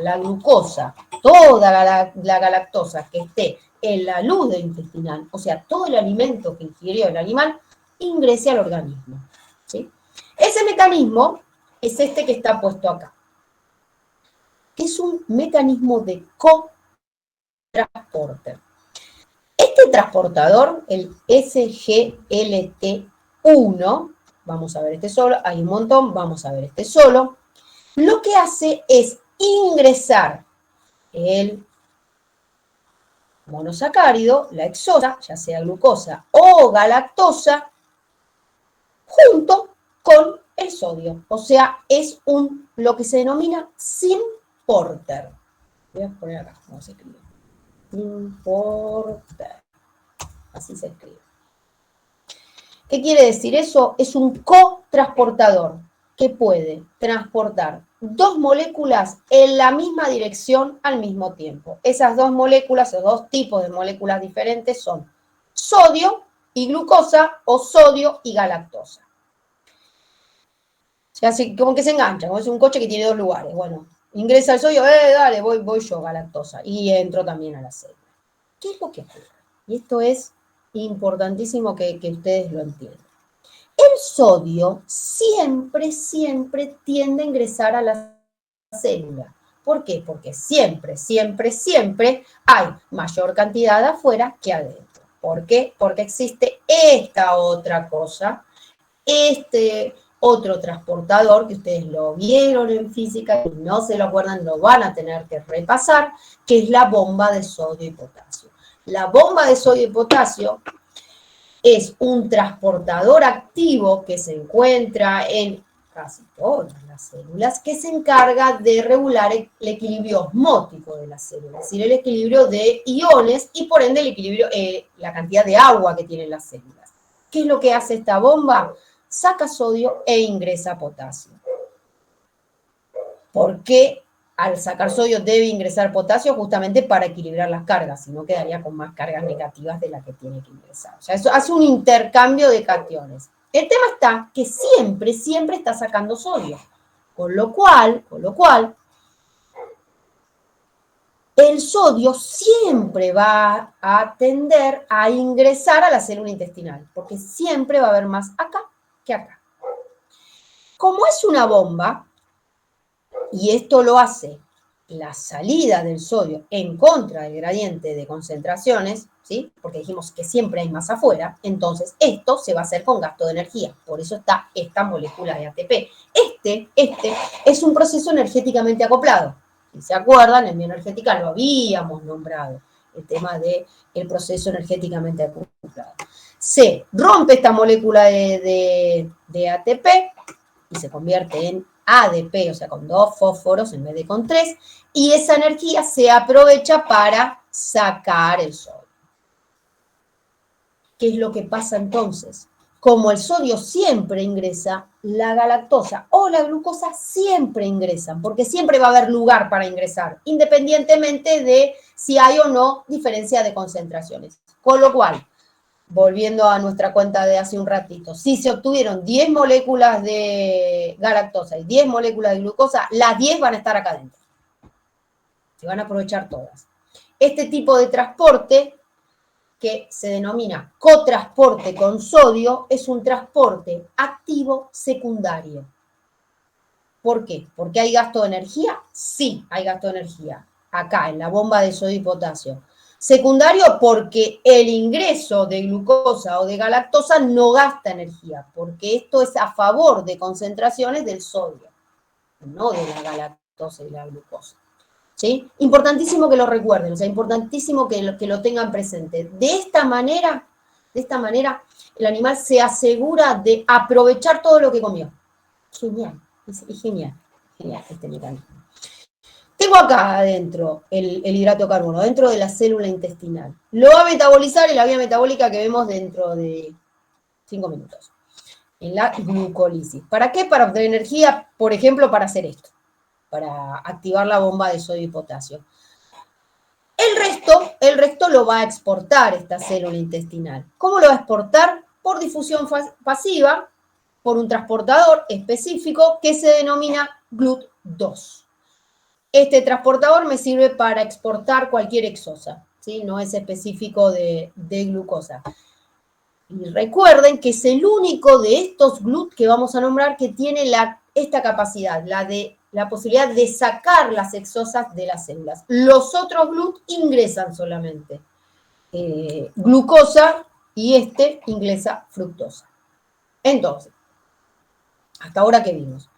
la glucosa, toda la galactosa que esté en la luz intestinal, o sea, todo el alimento que ingirió el animal, ingrese al organismo, ¿sí? Ese mecanismo es este que está puesto acá. Es un mecanismo de cotransporte. Este transportador, el SGLT1, vamos a ver este solo, hay un montón, vamos a ver este solo, lo que hace es ingresar el monosacárido, la exosa, ya sea glucosa o galactosa, junto con el sodio. O sea, es lo que se denomina sin porter. Voy a poner acá cómo se escribe. Sin porter. Así se escribe. ¿Qué quiere decir eso? Es un cotransportador que puede transportar dos moléculas en la misma dirección al mismo tiempo. Esas dos moléculas, esos dos tipos de moléculas diferentes son sodio y glucosa o sodio y galactosa. O sea, así como que se enganchan, como es un coche que tiene dos lugares. Bueno, ingresa el sodio, dale, voy yo, galactosa. Y entro también a la célula. ¿Qué es lo que ocurre? Y esto es importantísimo que ustedes lo entiendan. El sodio siempre tiende a ingresar a la célula. ¿Por qué? Porque siempre hay mayor cantidad afuera que adentro. ¿Por qué? Porque existe esta otra cosa, este otro transportador que ustedes lo vieron en física y no se lo acuerdan, lo van a tener que repasar, que es la bomba de sodio y potasio. La bomba de sodio y potasio es un transportador activo que se encuentra en casi todas las células, que se encarga de regular el equilibrio osmótico de las células, es decir, el equilibrio de iones y por ende el equilibrio, la cantidad de agua que tienen las células. ¿Qué es lo que hace esta bomba? Saca sodio e ingresa potasio. ¿Por qué al sacar sodio debe ingresar potasio? Justamente para equilibrar las cargas, si no quedaría con más cargas negativas de las que tiene que ingresar. O sea, eso hace un intercambio de cationes. El tema está que siempre está sacando sodio, con lo cual, el sodio siempre va a tender a ingresar a la célula intestinal, porque siempre va a haber más acá que acá. Como es una bomba, y esto lo hace la salida del sodio en contra del gradiente de concentraciones, ¿sí? Porque dijimos que siempre hay más afuera, entonces esto se va a hacer con gasto de energía. Por eso está esta molécula de ATP. Este es un proceso energéticamente acoplado. Si se acuerdan, en bioenergética lo habíamos nombrado, el tema del proceso energéticamente acoplado. Se rompe esta molécula de ATP y se convierte en ADP, o sea, con 2 fósforos en vez de con 3, y esa energía se aprovecha para sacar el sodio. ¿Qué es lo que pasa entonces? Como el sodio siempre ingresa, la galactosa o la glucosa siempre ingresan, porque siempre va a haber lugar para ingresar, independientemente de si hay o no diferencia de concentraciones. Con lo cual, volviendo a nuestra cuenta de hace un ratito, si se obtuvieron 10 moléculas de galactosa y 10 moléculas de glucosa, las 10 van a estar acá adentro. Se van a aprovechar todas. Este tipo de transporte, que se denomina cotransporte con sodio, es un transporte activo secundario. ¿Por qué? ¿Porque hay gasto de energía? Sí, hay gasto de energía. Acá, en la bomba de sodio y potasio. Secundario porque el ingreso de glucosa o de galactosa no gasta energía, porque esto es a favor de concentraciones del sodio, no de la galactosa y la glucosa. ¿Sí? Importantísimo que lo recuerden, o sea, importantísimo que lo tengan presente. De esta manera, el animal se asegura de aprovechar todo lo que comió. Genial, es genial este mecanismo. Tengo acá adentro el hidrato de carbono, dentro de la célula intestinal. Lo va a metabolizar en la vía metabólica que vemos dentro de 5 minutos, en la glucólisis. ¿Para qué? Para obtener energía, por ejemplo, para hacer esto, para activar la bomba de sodio y potasio. El resto lo va a exportar esta célula intestinal. ¿Cómo lo va a exportar? Por difusión pasiva, por un transportador específico que se denomina GLUT2. Este transportador me sirve para exportar cualquier exosa, ¿sí? No es específico de glucosa. Y recuerden que es el único de estos GLUT que vamos a nombrar que tiene esta capacidad, la posibilidad de sacar las exosas de las células. Los otros GLUT ingresan solamente glucosa y este ingresa fructosa. Entonces, ¿hasta ahora qué vimos?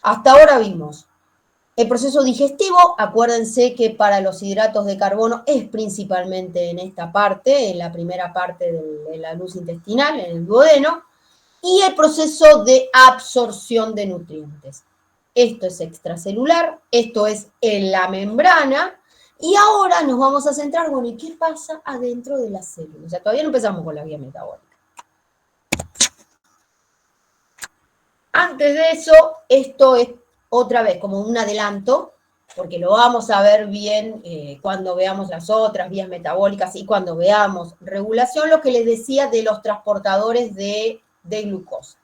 Hasta ahora vimos El proceso digestivo, acuérdense que para los hidratos de carbono es principalmente en esta parte, en la primera parte de la luz intestinal, en el duodeno, y el proceso de absorción de nutrientes. Esto es extracelular, esto es en la membrana, y ahora nos vamos a centrar, bueno, ¿y qué pasa adentro de la célula? O sea, todavía no empezamos con la vía metabólica. Antes de eso, esto es otra vez como un adelanto, porque lo vamos a ver bien cuando veamos las otras vías metabólicas y cuando veamos regulación, lo que les decía de los transportadores de glucosa.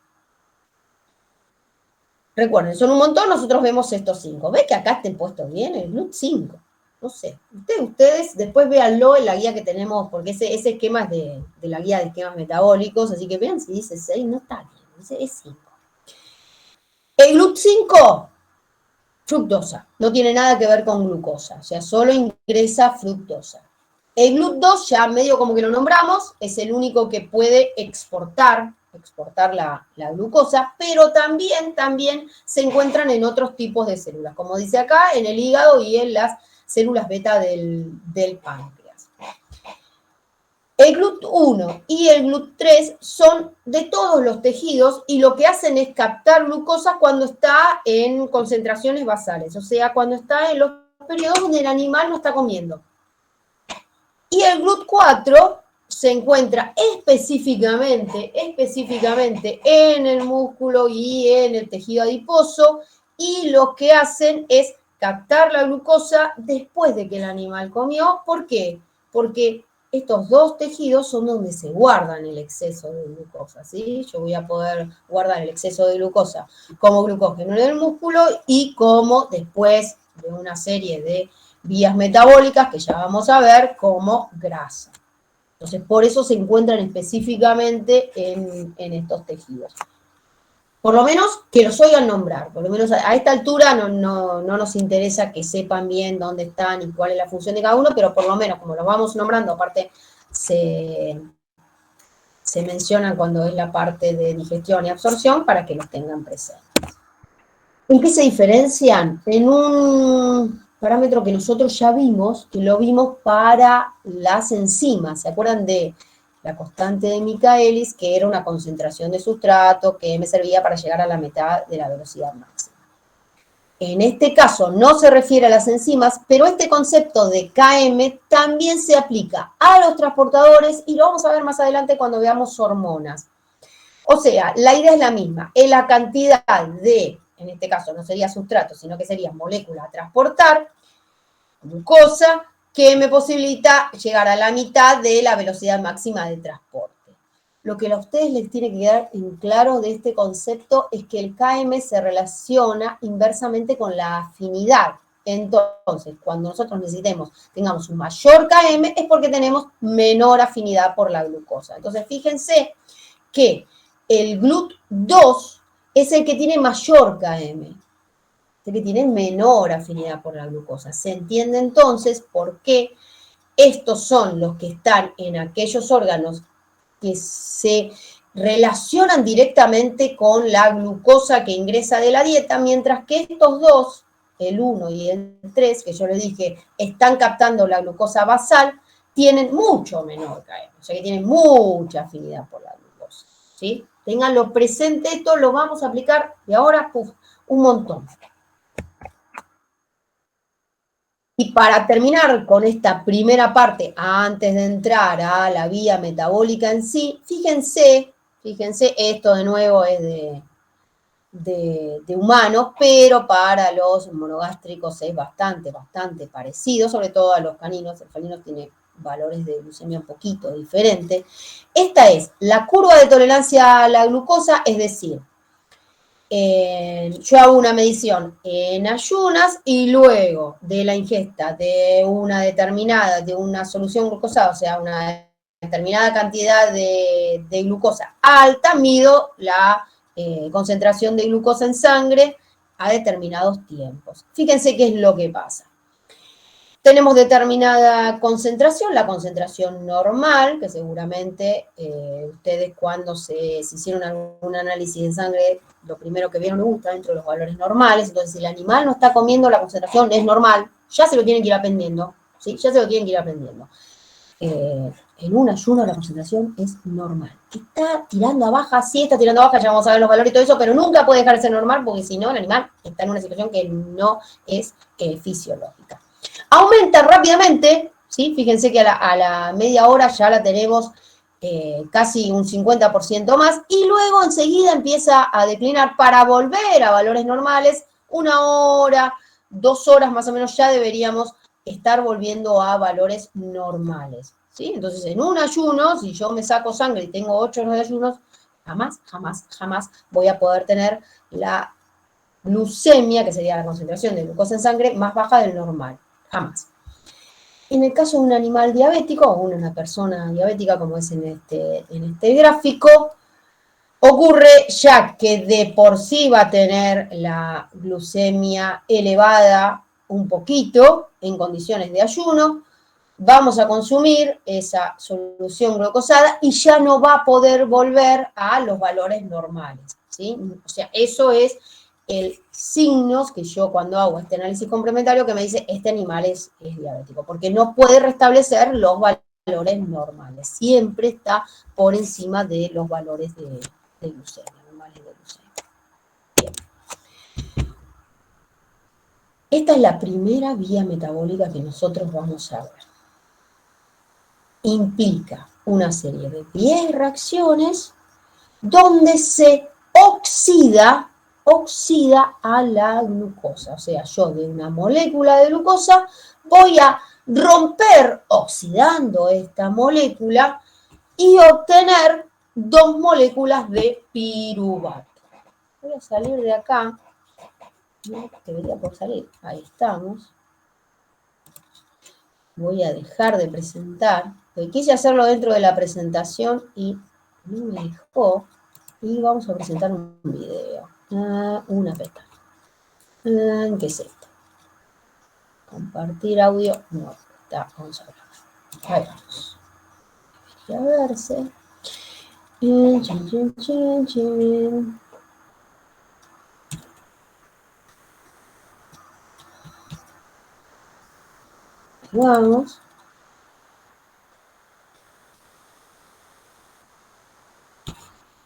Recuerden, son un montón, nosotros vemos estos 5. ¿Ves que acá estén puestos bien? El GLUT5. No sé. Ustedes después véanlo en la guía que tenemos, porque ese esquema es de la guía de esquemas metabólicos, así que vean si dice 6, no está bien, dice es 5. El GLUT5, fructosa, no tiene nada que ver con glucosa, o sea, solo ingresa fructosa. El GLUT2 ya medio como que lo nombramos, es el único que puede exportar la glucosa, pero también se encuentran en otros tipos de células, como dice acá, en el hígado y en las células beta del páncreas. El GLUT1 y el GLUT3 son de todos los tejidos y lo que hacen es captar glucosa cuando está en concentraciones basales, o sea, cuando está en los periodos donde el animal no está comiendo. Y el GLUT4 se encuentra específicamente en el músculo y en el tejido adiposo, y lo que hacen es captar la glucosa después de que el animal comió. ¿Por qué? Porque estos dos tejidos son donde se guardan el exceso de glucosa, ¿sí? Yo voy a poder guardar el exceso de glucosa como glucógeno en el músculo y como después de una serie de vías metabólicas que ya vamos a ver como grasa. Entonces, por eso se encuentran específicamente en estos tejidos. Por lo menos que los oigan nombrar, por lo menos a esta altura no nos interesa que sepan bien dónde están y cuál es la función de cada uno, pero por lo menos como los vamos nombrando, aparte se mencionan cuando es la parte de digestión y absorción para que los tengan presentes. ¿En qué se diferencian? En un parámetro que nosotros ya vimos, que lo vimos para las enzimas. ¿Se acuerdan de la constante de Michaelis, que era una concentración de sustrato que me servía para llegar a la mitad de la velocidad máxima? En este caso no se refiere a las enzimas, pero este concepto de Km también se aplica a los transportadores y lo vamos a ver más adelante cuando veamos hormonas. O sea, la idea es la misma, es la cantidad de, en este caso no sería sustrato, sino que sería molécula a transportar, glucosa, que me posibilita llegar a la mitad de la velocidad máxima de transporte. Lo que a ustedes les tiene que quedar en claro de este concepto es que el Km se relaciona inversamente con la afinidad. Entonces, cuando nosotros tengamos un mayor Km, es porque tenemos menor afinidad por la glucosa. Entonces, fíjense que el GLUT2 es el que tiene mayor Km, el que tiene menor afinidad por la glucosa. Se entiende entonces por qué estos son los que están en aquellos órganos que se relacionan directamente con la glucosa que ingresa de la dieta, mientras que estos dos, el 1 y el 3, que yo les dije, están captando la glucosa basal, tienen mucho menor KM, o sea que tienen mucha afinidad por la glucosa, ¿sí? Ténganlo presente, esto lo vamos a aplicar de ahora, un montón. Y para terminar con esta primera parte, antes de entrar a la vía metabólica en sí, fíjense, esto de nuevo es de humanos, pero para los monogástricos es bastante parecido, sobre todo a los caninos. El canino tiene valores de glucemia un poquito diferentes. Esta es la curva de tolerancia a la glucosa, es decir, yo hago una medición en ayunas y luego de la ingesta de una solución glucosada, o sea, una determinada cantidad de glucosa alta, mido la concentración de glucosa en sangre a determinados tiempos. Fíjense qué es lo que pasa. tenemos determinada concentración, la concentración normal, que seguramente ustedes cuando se hicieron algún análisis de sangre, lo primero que vieron está dentro de los valores normales. Entonces, si el animal no está comiendo, la concentración es normal, ya se lo tienen que ir aprendiendo, ¿sí? Ya se lo tienen que ir aprendiendo. En un ayuno la concentración es normal. Está tirando a baja, sí está tirando a baja, ya vamos a ver los valores y todo eso, pero nunca puede dejar de ser normal porque si no el animal está en una situación que no es fisiológica. Aumenta rápidamente, ¿sí? Fíjense que a la media hora ya la tenemos casi un 50% más y luego enseguida empieza a declinar para volver a valores normales. 1 hora, 2 horas más o menos ya deberíamos estar volviendo a valores normales, ¿sí? Entonces, en un ayuno, si yo me saco sangre y tengo 8 horas de ayunos, jamás voy a poder tener la glucemia, que sería la concentración de glucosa en sangre, más baja del normal. Jamás. En el caso de un animal diabético, o una persona diabética, como es en este gráfico, ocurre ya que de por sí va a tener la glucemia elevada un poquito en condiciones de ayuno, vamos a consumir esa solución glucosada y ya no va a poder volver a los valores normales, ¿sí? O sea, eso es el signo que yo cuando hago este análisis complementario que me dice este animal es diabético, porque no puede restablecer los valores normales, siempre está por encima de los valores de glucemia, normales de glucemia. Bien. Esta es la primera vía metabólica que nosotros vamos a ver. Implica una serie de 10 reacciones donde se oxida a la glucosa. O sea, yo de una molécula de glucosa voy a romper oxidando esta molécula y obtener 2 moléculas de piruvato. Voy a salir de acá. No, debería por salir. Ahí estamos. Voy a dejar de presentar. Quise hacerlo dentro de la presentación y no me dejó. Y vamos a presentar un video. Una pestaña. ¿Qué es esto? Compartir audio. No, está, vamos a ver. Ahí vamos. Debería verse. Vamos.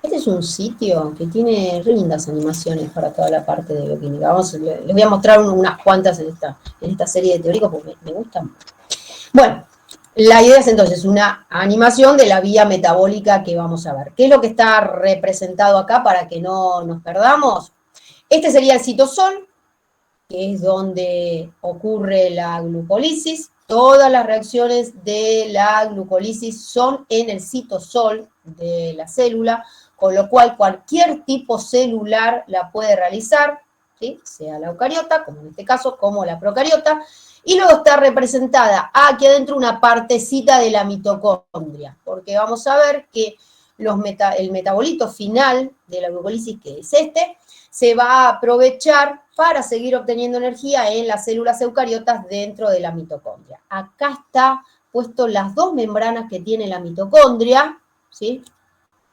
Este es un sitio que tiene lindas animaciones para toda la parte de bioquímica. Les voy a mostrar unas cuantas en esta serie de teóricos porque me gustan mucho. Bueno, la idea es entonces una animación de la vía metabólica que vamos a ver. ¿Qué es lo que está representado acá para que no nos perdamos? Este sería el citosol, que es donde ocurre la glucólisis. Todas las reacciones de la glucólisis son en el citosol de la célula, con lo cual cualquier tipo celular la puede realizar, ¿sí? Sea la eucariota, como en este caso, como la procariota, y luego está representada aquí adentro una partecita de la mitocondria, porque vamos a ver que el metabolito final de la glucólisis, que es se va a aprovechar para seguir obteniendo energía en las células eucariotas dentro de la mitocondria. Acá está puesto las 2 membranas que tiene la mitocondria, ¿sí?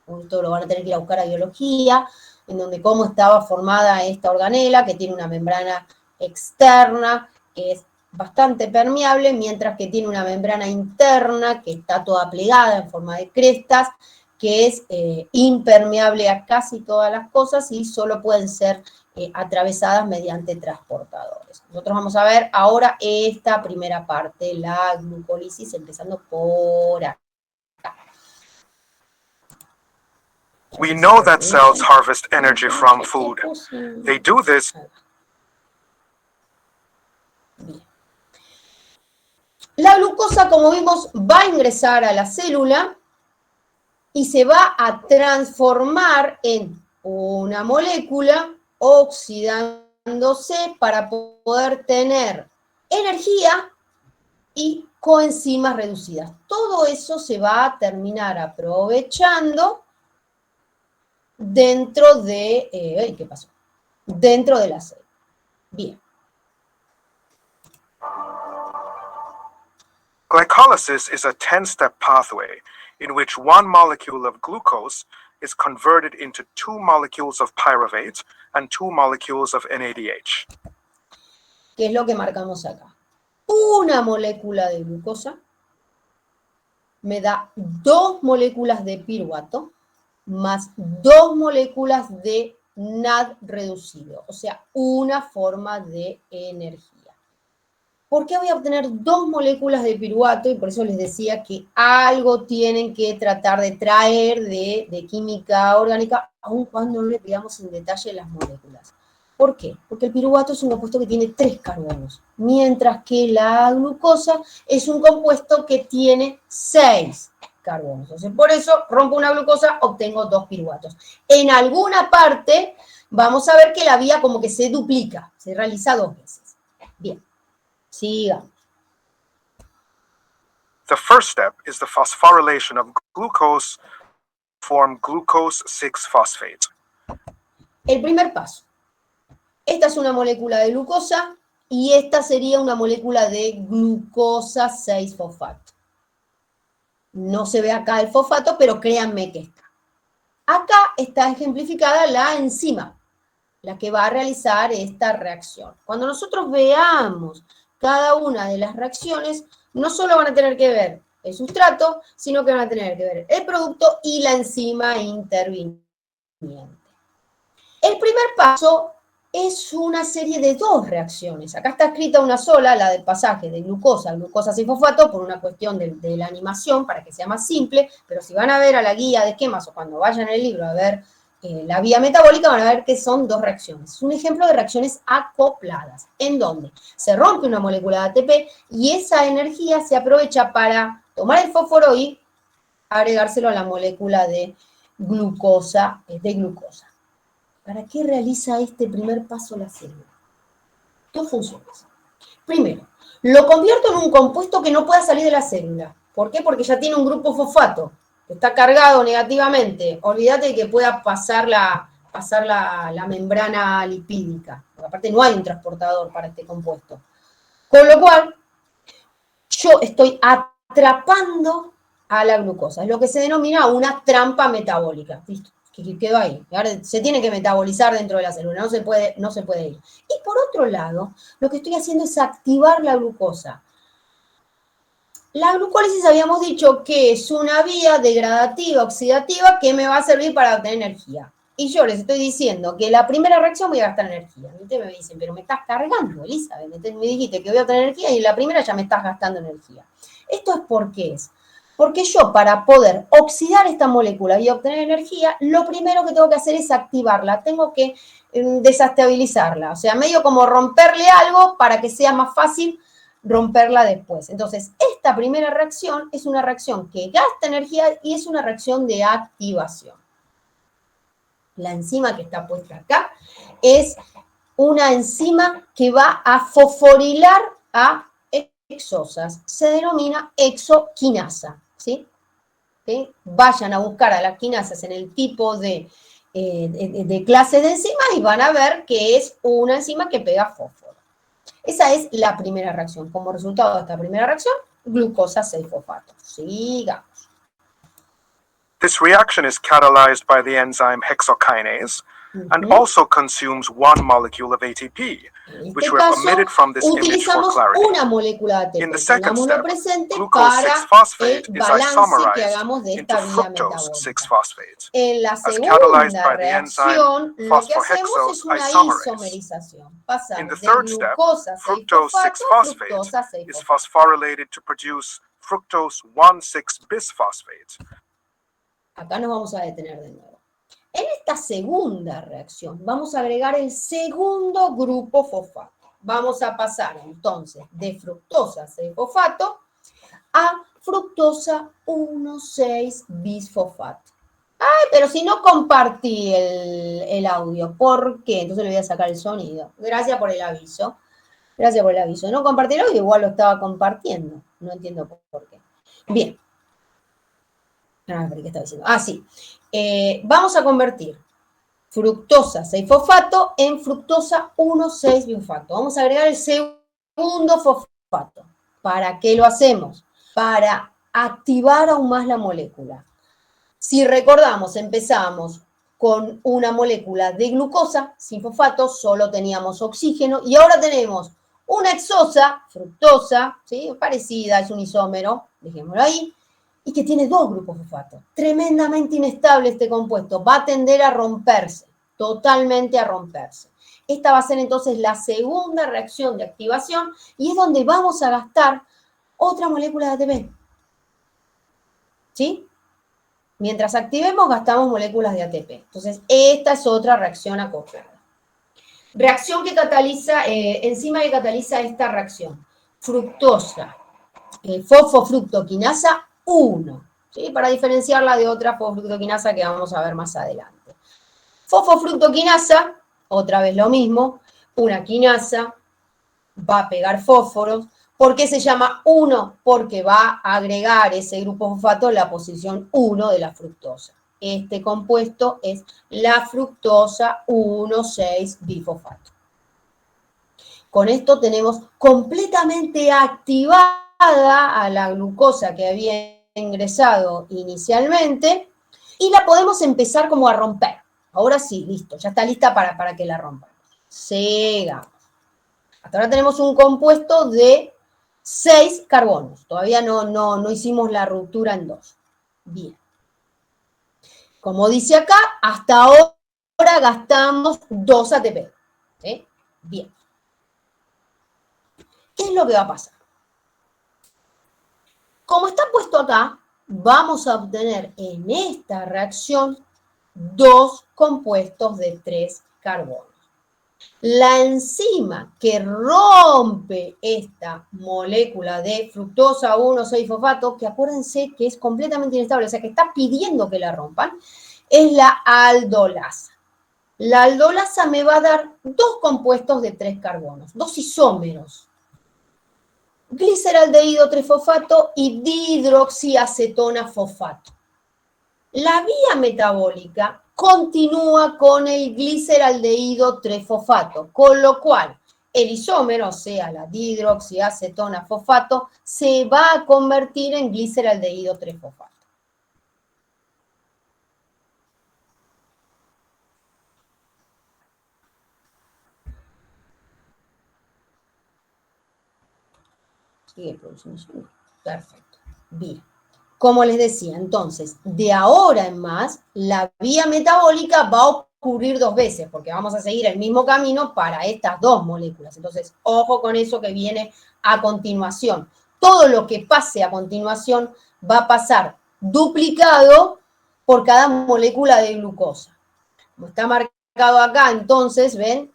Esto lo van a tener que ir a buscar a biología, en donde cómo estaba formada esta organela, que tiene una membrana externa, que es bastante permeable, mientras que tiene una membrana interna, que está toda plegada en forma de crestas, que es impermeable a casi todas las cosas y solo pueden ser atravesadas mediante transportadores. Nosotros vamos a ver ahora esta primera parte, la glucólisis, empezando por acá. We know that cells harvest energy from food. They do this. La glucosa, como vimos, va a ingresar a la célula y se va a transformar en una molécula oxidándose para poder tener energía y coenzimas reducidas. Todo eso se va a terminar aprovechando dentro de... ¿qué pasó? Dentro de la célula. Bien. Glycolysis is a 10-step pathway in which one molecule of glucose is converted into 2 molecules of pyruvate and 2 molecules of NADH. ¿Qué es lo que marcamos acá? Una molécula de glucosa me da 2 moléculas de piruvato más 2 moléculas de NAD reducido, o sea, una forma de energía. ¿Por qué voy a obtener 2 moléculas de piruvato? Y por eso les decía que algo tienen que tratar de traer de química orgánica, aun cuando no le pidamos en detalle las moléculas. ¿Por qué? Porque el piruvato es un compuesto que tiene 3 carbonos, mientras que la glucosa es un compuesto que tiene 6 carbonos. Entonces, por eso rompo una glucosa, obtengo 2 piruvatos. En alguna parte vamos a ver que la vía como que se duplica, se realiza 2 veces. Bien, sigamos. The first step is the phosphorylation of glucose to form glucose 6-phosphate. El primer paso. Esta es una molécula de glucosa y esta sería una molécula de glucosa 6-fosfato. No se ve acá el fosfato, pero créanme que está. Acá está ejemplificada la enzima, la que va a realizar esta reacción. Cuando nosotros veamos cada una de las reacciones, no solo van a tener que ver el sustrato, sino que van a tener que ver el producto y la enzima interviniente. El primer paso es una serie de 2 reacciones. Acá está escrita una sola, la del pasaje de glucosa a glucosa 6-fosfato, por una cuestión de la animación, para que sea más simple, pero si van a ver a la guía de esquemas o cuando vayan en el libro a ver la vía metabólica, van a ver que son 2 reacciones. Es un ejemplo de reacciones acopladas, en donde se rompe una molécula de ATP y esa energía se aprovecha para tomar el fósforo y agregárselo a la molécula de glucosa, ¿Para qué realiza este primer paso la célula? 2 funciones. Primero, lo convierto en un compuesto que no pueda salir de la célula. ¿Por qué? Porque ya tiene un grupo fosfato, que está cargado negativamente. Olvídate de que pueda pasar la membrana lipídica. Porque aparte no hay un transportador para este compuesto. Con lo cual, yo estoy atrapando a la glucosa. Es lo que se denomina una trampa metabólica. ¿Listo? Que quedó ahí. Ahora se tiene que metabolizar dentro de la célula, no se puede ir. Y por otro lado, lo que estoy haciendo es activar la glucosa. La glucólisis habíamos dicho que es una vía degradativa, oxidativa, que me va a servir para obtener energía. Y yo les estoy diciendo que la primera reacción voy a gastar energía. Ustedes me dicen, pero me estás cargando, Elizabeth. Entonces me dijiste que voy a obtener energía y en la primera ya me estás gastando energía. Esto es porque Porque yo, para poder oxidar esta molécula y obtener energía, lo primero que tengo que hacer es activarla. Tengo que desestabilizarla. O sea, medio como romperle algo para que sea más fácil romperla después. Entonces, esta primera reacción es una reacción que gasta energía y es una reacción de activación. La enzima que está puesta acá es una enzima que va a fosforilar a exosas. Se denomina exoquinasa. ¿Sí? ¿Sí? Vayan a buscar a las quinasas en el tipo de clase de enzimas y van a ver que es una enzima que pega fósforo. Esa es la primera reacción. Como resultado de esta primera reacción, glucosa 6-fosfato. Sigamos. This reaction is catalyzed by the enzyme hexokinase and also consumes 1 molecule of ATP, which were omitted from this image for clarity. Una molécula de ATP. In the second step, glucose 6-phosphate is isomerized into fructose 6-phosphate. En la As catalyzed segunda by the enzyme reacción, lo que hacemos es phosphohexose una isomerase. isomerización. Pasamos In the de third step, glucosa fructose 6-fosfato, 6-phosphate fructosa is 6-fosfato. phosphorylated to produce fructose 1,6-bisphosphate. Acá nos vamos a detener de nuevo. En esta segunda reacción vamos a agregar el segundo grupo fosfato. Vamos a pasar entonces de fructosa 6-fosfato a fructosa 1,6-bisfosfato. Ay, pero si no compartí el audio, ¿por qué? Entonces le voy a sacar el sonido. Gracias por el aviso. Gracias por el aviso. No compartí el audio, igual lo estaba compartiendo. No entiendo por qué. Bien. ¿Qué estaba diciendo? Sí. Vamos a convertir fructosa 6-fosfato en fructosa 1,6-bisfosfato. Vamos a agregar el segundo fosfato. ¿Para qué lo hacemos? para activar aún más la molécula. Si recordamos, empezamos con una molécula de glucosa, sin fosfato, solo teníamos oxígeno, y ahora tenemos una hexosa, fructosa, ¿sí? Parecida, es un isómero, dejémoslo ahí, y que tiene 2 grupos fosfato. Tremendamente inestable este compuesto, va a tender a romperse, totalmente a romperse. Esta va a ser entonces la segunda reacción de activación y es donde vamos a gastar otra molécula de ATP. ¿Sí? Mientras activemos, gastamos moléculas de ATP. Entonces, esta es otra reacción acoplada. Reacción que cataliza, enzima que cataliza esta reacción. Fructosa, fosfofructoquinasa 1, ¿sí? Para diferenciarla de otra fosfofructoquinasa que vamos a ver más adelante. Fosfofructoquinasa, otra vez lo mismo, una quinasa, va a pegar fósforos. ¿Por qué se llama 1? Porque va a agregar ese grupo fosfato en la posición 1 de la fructosa. Este compuesto es la fructosa 1,6-bifosfato. Con esto tenemos completamente activada a la glucosa que había ingresado inicialmente y la podemos empezar como a romper. Ahora sí, listo, ya está lista para que la rompamos. Sigamos. Hasta ahora tenemos un compuesto de 6 carbonos. Todavía no hicimos la ruptura en 2. Bien. Como dice acá, hasta ahora gastamos 2 ATP. ¿Sí? Bien. ¿Qué es lo que va a pasar? Como está puesto acá, vamos a obtener en esta reacción 2 compuestos de 3 carbonos. La enzima que rompe esta molécula de fructosa 1,6-fosfato, que acuérdense que es completamente inestable, o sea que está pidiendo que la rompan, es la aldolasa. La aldolasa me va a dar 2 compuestos de 3 carbonos, 2 isómeros. Gliceraldehído 3-fosfato y dihidroxiacetona fosfato. La vía metabólica continúa con el gliceraldehído 3-fosfato, con lo cual el isómero, o sea, la dihidroxiacetona fosfato, se va a convertir en gliceraldehído 3-fosfato. Sigue produciendo. Perfecto. Bien. Como les decía, entonces, de ahora en más, la vía metabólica va a ocurrir 2 veces, porque vamos a seguir el mismo camino para estas 2 moléculas. Entonces, ojo con eso que viene a continuación. Todo lo que pase a continuación va a pasar duplicado por cada molécula de glucosa. Como está marcado acá, entonces, ¿ven?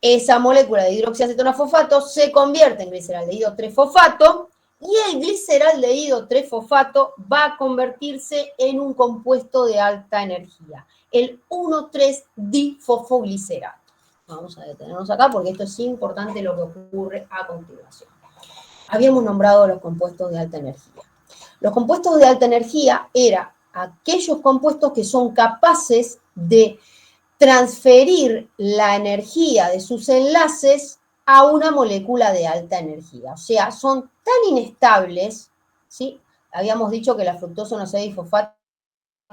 Esa molécula de hidroxiacetona fosfato se convierte en gliceraldehído 3-fosfato y el gliceraldehído 3-fosfato va a convertirse en un compuesto de alta energía, el 1,3-difosfoglicerato. Vamos a detenernos acá porque esto es importante lo que ocurre a continuación. Habíamos nombrado los compuestos de alta energía. Los compuestos de alta energía eran aquellos compuestos que son capaces de transferir la energía de sus enlaces a una molécula de alta energía. O sea, son tan inestables, ¿sí? Habíamos dicho que la fructosa 1,6-fosfato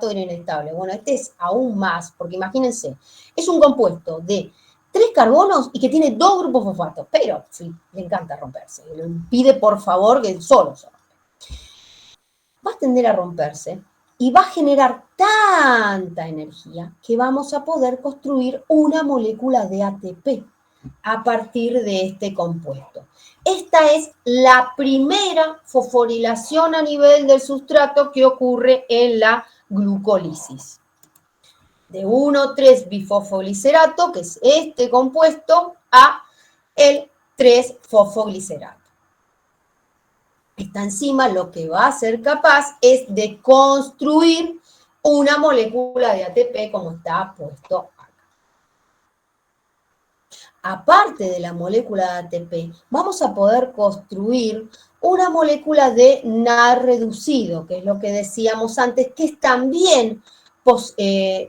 era inestable. Bueno, este es aún más, porque imagínense, es un compuesto de 3 carbonos y que tiene 2 grupos fosfatos, pero sí, le encanta romperse. Le pide, por favor, que solo se rompa. Va a tender a romperse y va a generar tanta energía que vamos a poder construir una molécula de ATP a partir de este compuesto. Esta es la primera fosforilación a nivel del sustrato que ocurre en la glucólisis. De 1,3-bifosfoglicerato, que es este compuesto, a el 3-fosfoglicerato. Esta enzima lo que va a ser capaz es de construir una molécula de ATP como está puesto acá. Aparte de la molécula de ATP, vamos a poder construir una molécula de NAD reducido, que es lo que decíamos antes, que también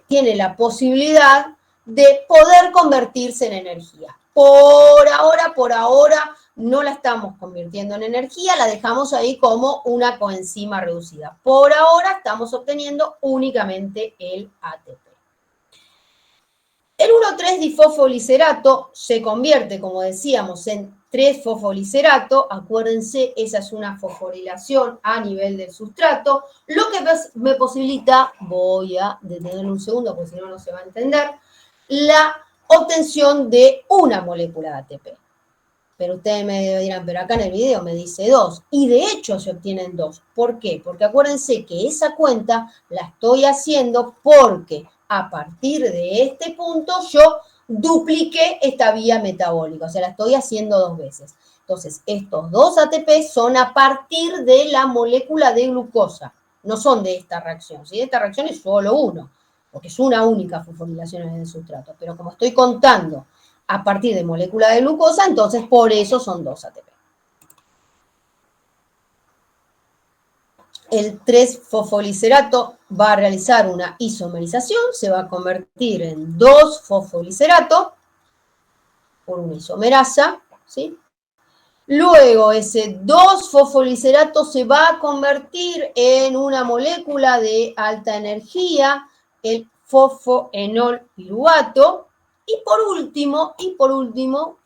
tiene la posibilidad de poder convertirse en energía. Por ahora, no la estamos convirtiendo en energía, la dejamos ahí como una coenzima reducida. Por ahora estamos obteniendo únicamente el ATP. El 1,3-difosfoliserato se convierte, como decíamos, en 3-fosfoliserato. Acuérdense, esa es una fosforilación a nivel del sustrato, lo que me posibilita, voy a detenerlo un segundo porque si no, no se va a entender, la obtención de una molécula de ATP. Pero ustedes me dirán, pero acá en el video me dice 2, y de hecho se obtienen 2. ¿Por qué? Porque acuérdense que esa cuenta la estoy haciendo porque a partir de este punto yo dupliqué esta vía metabólica, o sea, la estoy haciendo 2 veces. Entonces, estos 2 ATP son a partir de la molécula de glucosa, no son de esta reacción. ¿Sí? Esta reacción es solo uno, porque es una única fosforilación en el sustrato, pero como estoy contando a partir de molécula de glucosa, entonces por eso son 2 ATP. El 3-fosfoliserato va a realizar una isomerización, se va a convertir en 2-fosfoliserato por una isomerasa, ¿sí? Luego ese 2-fosfoliserato se va a convertir en una molécula de alta energía, el fosfoenol piruvato, y por último,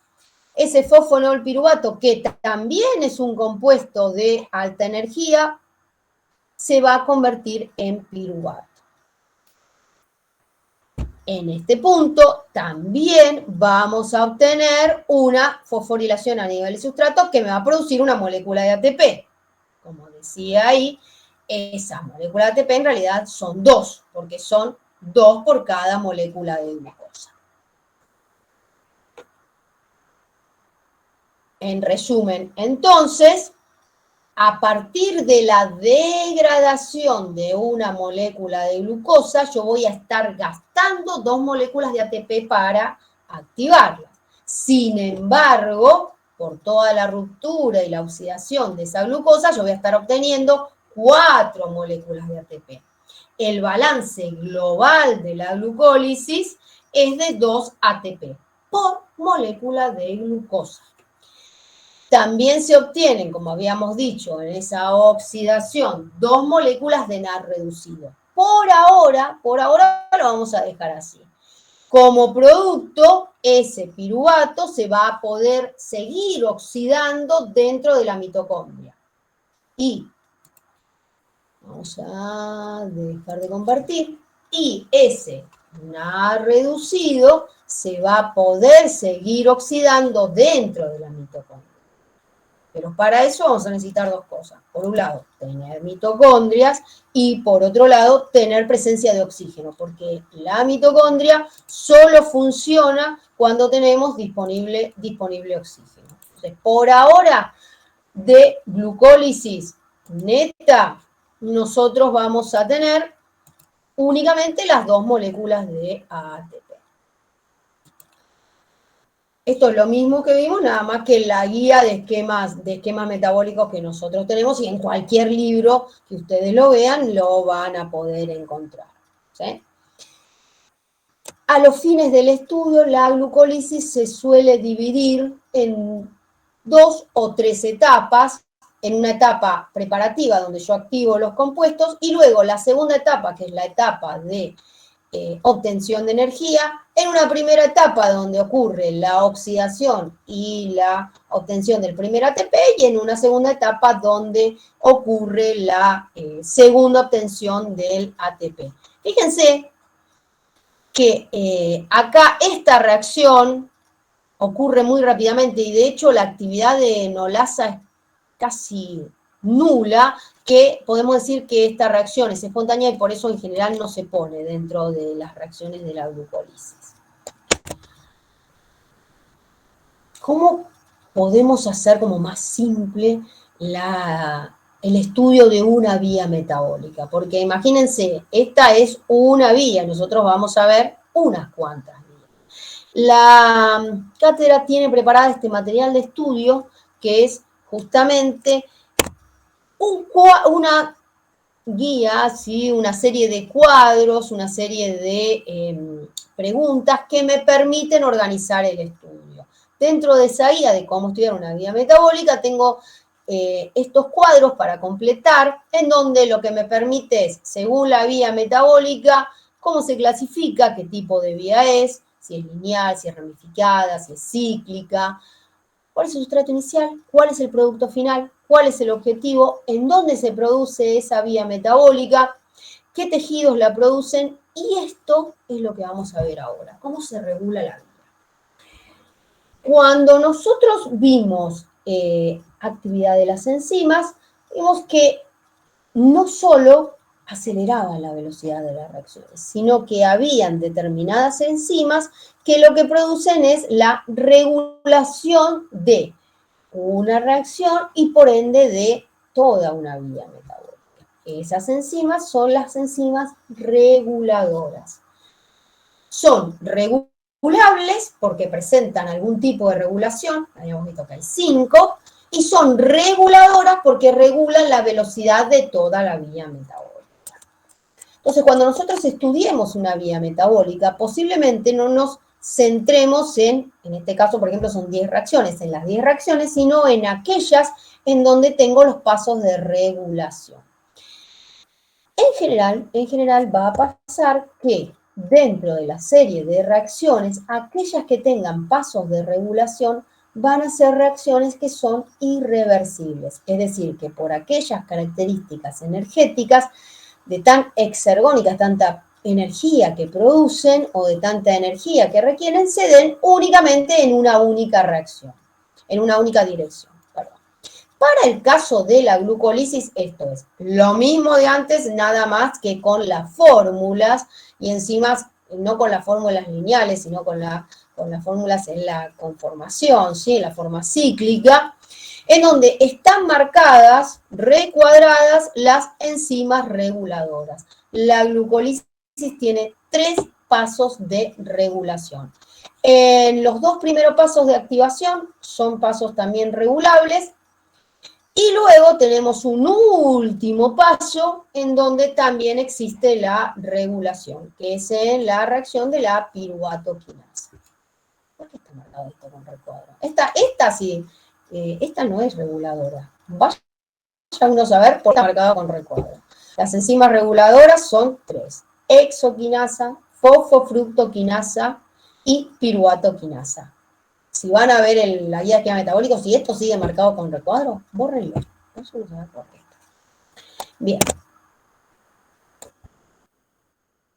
ese fosfoenol piruvato, que también es un compuesto de alta energía, se va a convertir en piruvato. En este punto también vamos a obtener una fosforilación a nivel de sustrato que me va a producir una molécula de ATP. Como decía ahí, esas moléculas de ATP en realidad son 2, porque son 2 por cada molécula de glucosa. En resumen, entonces, a partir de la degradación de una molécula de glucosa, yo voy a estar gastando 2 moléculas de ATP para activarlas. Sin embargo, por toda la ruptura y la oxidación de esa glucosa, yo voy a estar obteniendo 4 moléculas de ATP. El balance global de la glucólisis es de 2 ATP por molécula de glucosa. También se obtienen, como habíamos dicho, en esa oxidación, 2 moléculas de NAD reducido. Por ahora lo vamos a dejar así. Como producto, ese piruvato se va a poder seguir oxidando dentro de la mitocondria. Y vamos a dejar de compartir. Y ese NAD reducido se va a poder seguir oxidando dentro de la mitocondria. Pero para eso vamos a necesitar 2 cosas. Por un lado, tener mitocondrias y por otro lado, tener presencia de oxígeno, porque la mitocondria solo funciona cuando tenemos disponible oxígeno. Entonces, por ahora, de glucólisis neta, nosotros vamos a tener únicamente las 2 moléculas de ATP. Esto es lo mismo que vimos, nada más que la guía de esquemas metabólicos que nosotros tenemos, y en cualquier libro que ustedes lo vean, lo van a poder encontrar. ¿Sí? A los fines del estudio, la glucólisis se suele dividir en 2 o 3 etapas. En una etapa preparativa, donde yo activo los compuestos, y luego la segunda etapa, que es la etapa de obtención de energía, en una primera etapa donde ocurre la oxidación y la obtención del primer ATP, y en una segunda etapa donde ocurre la segunda obtención del ATP. Fíjense que acá esta reacción ocurre muy rápidamente, y de hecho la actividad de enolasa es casi nula, que podemos decir que esta reacción es espontánea y por eso en general no se pone dentro de las reacciones de la glucólisis. ¿Cómo podemos hacer como más simple el estudio de una vía metabólica? Porque imagínense, esta es una vía, nosotros vamos a ver unas cuantas vías. La cátedra tiene preparada este material de estudio, que es justamente una guía, ¿sí? Una serie de cuadros, una serie de preguntas que me permiten organizar el estudio. dentro de esa guía de cómo estudiar una guía metabólica, tengo estos cuadros para completar, en donde lo que me permite es, según la vía metabólica, cómo se clasifica, qué tipo de vía es, si es lineal, si es ramificada, si es cíclica, cuál es su sustrato inicial, cuál es el producto final, cuál es el objetivo, en dónde se produce esa vía metabólica, qué tejidos la producen, y esto es lo que vamos a ver ahora, cómo se regula la vía. Cuando nosotros vimos actividad de las enzimas, vimos que no solo aceleraban la velocidad de las reacciones, sino que habían determinadas enzimas que lo que producen es la regulación de una reacción y por ende de toda una vía metabólica. Esas enzimas son las enzimas reguladoras. Son regulables porque presentan algún tipo de regulación, habíamos visto que hay 5, y son reguladoras porque regulan la velocidad de toda la vía metabólica. Entonces, cuando nosotros estudiemos una vía metabólica, posiblemente no nos centremos en este caso, por ejemplo, son 10 reacciones, en las 10 reacciones, sino en aquellas en donde tengo los pasos de regulación. En general va a pasar que dentro de la serie de reacciones, aquellas que tengan pasos de regulación van a ser reacciones que son irreversibles, es decir, que por aquellas características energéticas de tan exergónicas, tanta energía que producen o de tanta energía que requieren, se den únicamente en una única reacción, en una única dirección. Para el caso de la glucólisis, esto es lo mismo de antes, nada más que con las fórmulas y encima no con las fórmulas lineales, sino con las fórmulas en la conformación, ¿sí? En la forma cíclica, en donde están marcadas, recuadradas, las enzimas reguladoras. La glucólisis tiene 3 pasos de regulación. En los 2 primeros pasos de activación son pasos también regulables, y luego tenemos un último paso en donde también existe la regulación, que es en la reacción de la piruvato-quinasa. ¿Por qué está marcado esto con recuadro? Esta sí, esta no es reguladora. Vaya uno a saber por qué está marcado con recuadro. Las enzimas reguladoras son 3. Exoquinasa, fosfofructoquinasa y piruvato-quinasa. Si van a ver la guía de esquema metabólico, si esto sigue marcado con recuadro, bórrenlo. No se usa por esto. Bien.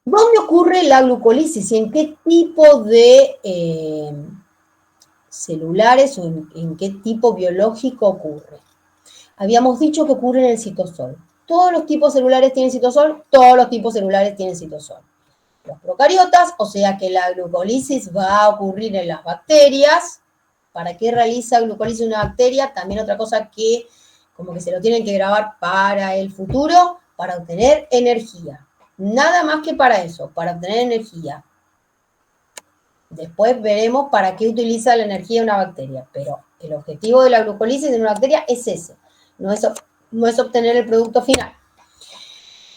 ¿Dónde ocurre la glucólisis y en qué tipo de celulares o en qué tipo biológico ocurre? Habíamos dicho que ocurre en el citosol. Todos los tipos celulares tienen citosol, todos los tipos celulares tienen citosol. Los procariotas, o sea que la glucólisis va a ocurrir en las bacterias. ¿Para qué realiza glucólisis una bacteria? También otra cosa que como que se lo tienen que grabar para el futuro, para obtener energía. Nada más que para eso, para obtener energía. Después veremos para qué utiliza la energía una bacteria, pero el objetivo de la glucólisis en una bacteria es ese, no es obtener el producto final.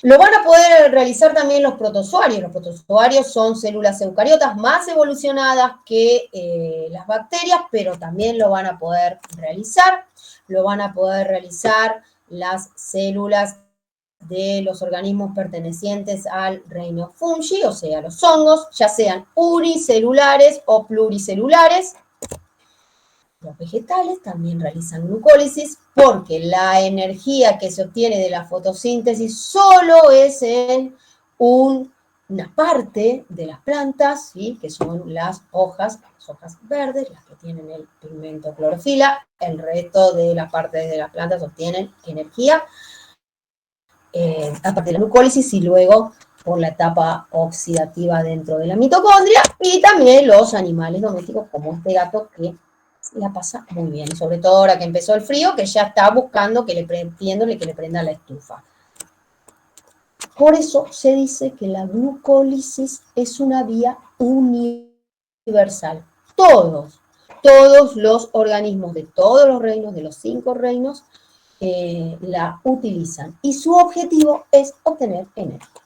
Lo van a poder realizar también los protozoarios. Los protozoarios son células eucariotas más evolucionadas que las bacterias, pero también lo van a poder realizar. Lo van a poder realizar las células de los organismos pertenecientes al reino fungi, o sea, los hongos, ya sean unicelulares o pluricelulares. Los vegetales también realizan glucólisis porque la energía que se obtiene de la fotosíntesis solo es en una parte de las plantas, ¿sí? Que son las hojas verdes, las que tienen el pigmento clorofila. El resto de las partes de las plantas obtienen energía a partir de la glucólisis y luego por la etapa oxidativa dentro de la mitocondria, y también los animales domésticos como este gato que la pasa muy bien, sobre todo ahora que empezó el frío, que ya está buscando pidiéndole que le prenda la estufa. Por eso se dice que la glucólisis es una vía universal. Todos los organismos de todos los reinos, de los 5 reinos, la utilizan. Y su objetivo es obtener energía.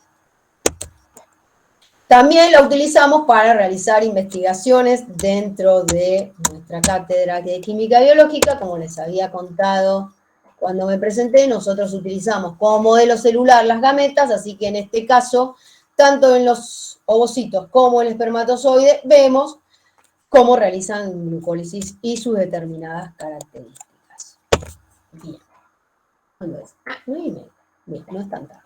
También la utilizamos para realizar investigaciones dentro de nuestra cátedra de química biológica, como les había contado cuando me presenté. Nosotros utilizamos como modelo celular las gametas, así que en este caso, tanto en los ovocitos como en el espermatozoide, vemos cómo realizan glucólisis y sus determinadas características. Bien. ¿Cuándo es? 9:30. Bien, no es tan tarde.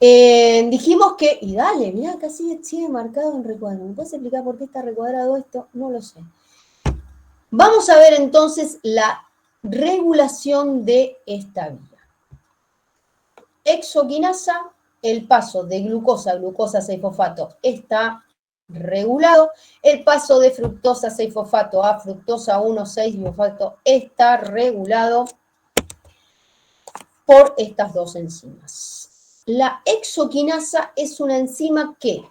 Dijimos que, y dale, mirá, acá sigue marcado en recuadro. ¿Me puedes explicar por qué está recuadrado esto? No lo sé. Vamos a ver entonces la regulación de esta vía. Hexoquinasa, el paso de glucosa a glucosa 6-fosfato está regulado. El paso de fructosa 6-fosfato a fructosa 1,6-fosfato está regulado por estas dos enzimas. La hexoquinasa es una enzima que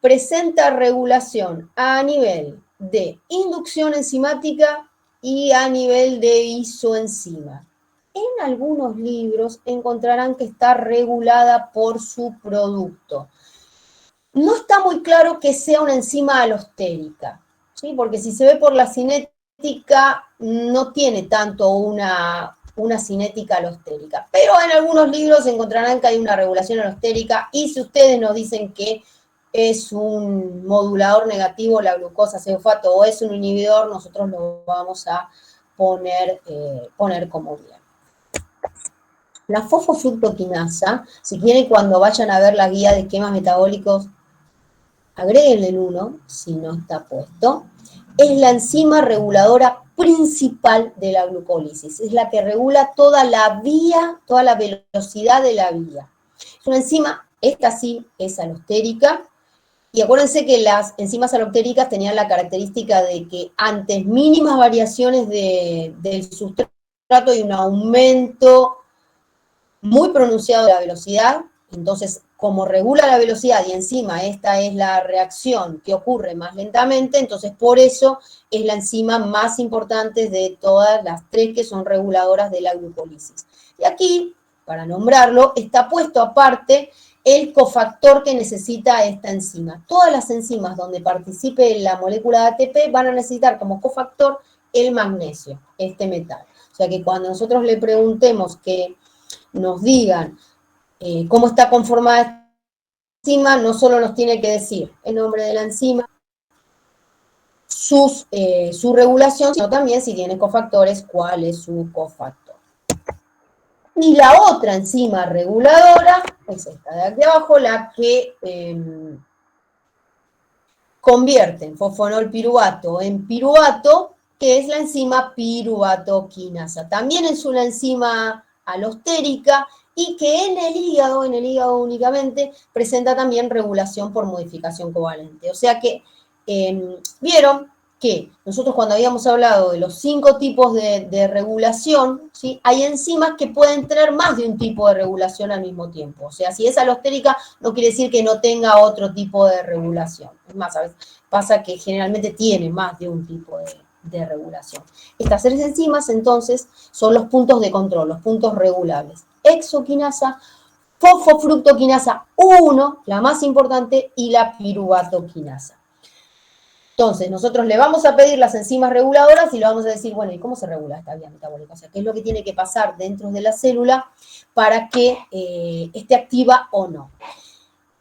presenta regulación a nivel de inducción enzimática y a nivel de isoenzima. En algunos libros encontrarán que está regulada por su producto. No está muy claro que sea una enzima alostérica, ¿sí? Porque si se ve por la cinética, no tiene tanto una cinética alostérica. Pero en algunos libros encontrarán que hay una regulación alostérica, y si ustedes nos dicen que es un modulador negativo la glucosa 6-fosfato o es un inhibidor, nosotros lo vamos a poner como bien. La fosfofructoquinasa, si quieren cuando vayan a ver la guía de esquemas metabólicos, agréguenle el 1, si no está puesto, es la enzima reguladora principal de la glucólisis, es la que regula toda la vía, toda la velocidad de la vía. Es una enzima, esta sí es alostérica, y acuérdense que las enzimas alostéricas tenían la característica de que ante mínimas variaciones del sustrato hay un aumento muy pronunciado de la velocidad. Entonces, como regula la velocidad y encima esta es la reacción que ocurre más lentamente, entonces por eso es la enzima más importante de todas las tres que son reguladoras de la glucólisis. Y aquí, para nombrarlo, está puesto aparte el cofactor que necesita esta enzima. Todas las enzimas donde participe la molécula de ATP van a necesitar como cofactor el magnesio, este metal. O sea que cuando nosotros le preguntemos que nos digan cómo está conformada esta enzima, no solo nos tiene que decir el nombre de la enzima, su regulación, sino también si tiene cofactores, cuál es su cofactor. Y la otra enzima reguladora es esta de aquí abajo, la que convierte en fosfonol piruvato en piruvato, que es la enzima piruvatoquinasa. También es una enzima alostérica y que en el hígado únicamente, presenta también regulación por modificación covalente. O sea que, vieron que nosotros cuando habíamos hablado de los 5 tipos de regulación, ¿sí? Hay enzimas que pueden tener más de un tipo de regulación al mismo tiempo. O sea, si es alostérica, no quiere decir que no tenga otro tipo de regulación. Es más, a veces pasa que generalmente tiene más de un tipo de regulación. Estas 3 enzimas, entonces, son los puntos de control, los puntos regulables. Hexoquinasa, fosfofructoquinasa 1, la más importante, y la piruvatoquinasa. Entonces, nosotros le vamos a pedir las enzimas reguladoras y le vamos a decir, bueno, ¿y cómo se regula esta vía metabólica? O sea, ¿qué es lo que tiene que pasar dentro de la célula para que esté activa o no?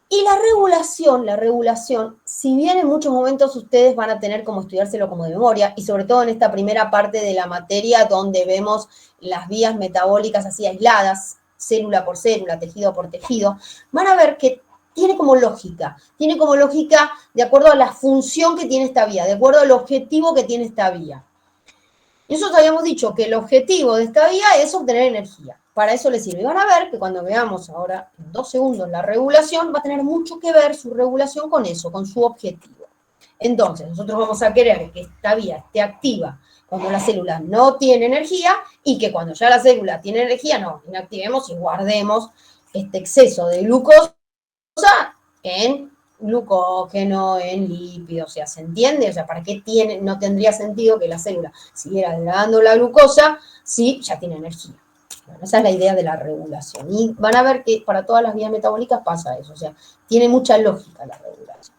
Y la regulación, si bien en muchos momentos ustedes van a tener como estudiárselo como de memoria, y sobre todo en esta primera parte de la materia donde vemos las vías metabólicas así aisladas, célula por célula, tejido por tejido, van a ver que tiene como lógica de acuerdo a la función que tiene esta vía, de acuerdo al objetivo que tiene esta vía. Y nosotros habíamos dicho que el objetivo de esta vía es obtener energía. Para eso le sirve. Y van a ver que cuando veamos ahora en 2 segundos la regulación, va a tener mucho que ver su regulación con eso, con su objetivo. Entonces, nosotros vamos a querer que esta vía esté activa cuando la célula no tiene energía, y que cuando ya la célula tiene energía, no inactivemos y guardemos este exceso de glucosa en glucógeno, en lípidos, o sea, ¿se entiende? O sea, ¿para qué no tendría sentido que la célula siguiera degradando la glucosa si ya tiene energía? Bueno, esa es la idea de la regulación. Y van a ver que para todas las vías metabólicas pasa eso, o sea, tiene mucha lógica la regulación.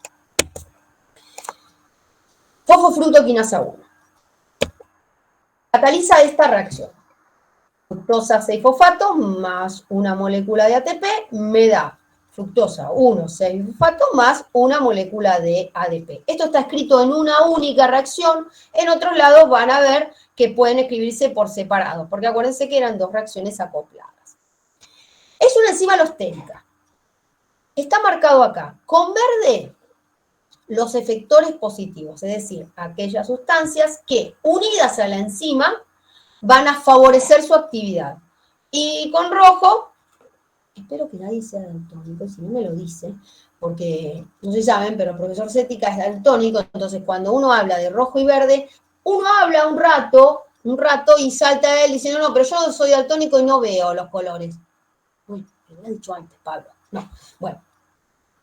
Fosfofructoquinasa 1. Cataliza esta reacción. Fructosa 6 fosfatos más una molécula de ATP me da fructosa 1, 6 fosfatos más una molécula de ADP. Esto está escrito en una única reacción. En otros lados van a ver que pueden escribirse por separado, porque acuérdense que eran dos reacciones acopladas. Es una enzima alostérica. Está marcado acá. Con verde, los efectores positivos, es decir, aquellas sustancias que, unidas a la enzima, van a favorecer su actividad. Y con rojo, espero que nadie sea daltónico, si no me lo dice, porque no se saben, pero el profesor Cética es daltónico, entonces cuando uno habla de rojo y verde, uno habla un rato y salta él diciendo, no, pero yo soy daltónico y no veo los colores. Uy, me lo había dicho antes, Pablo. No, bueno.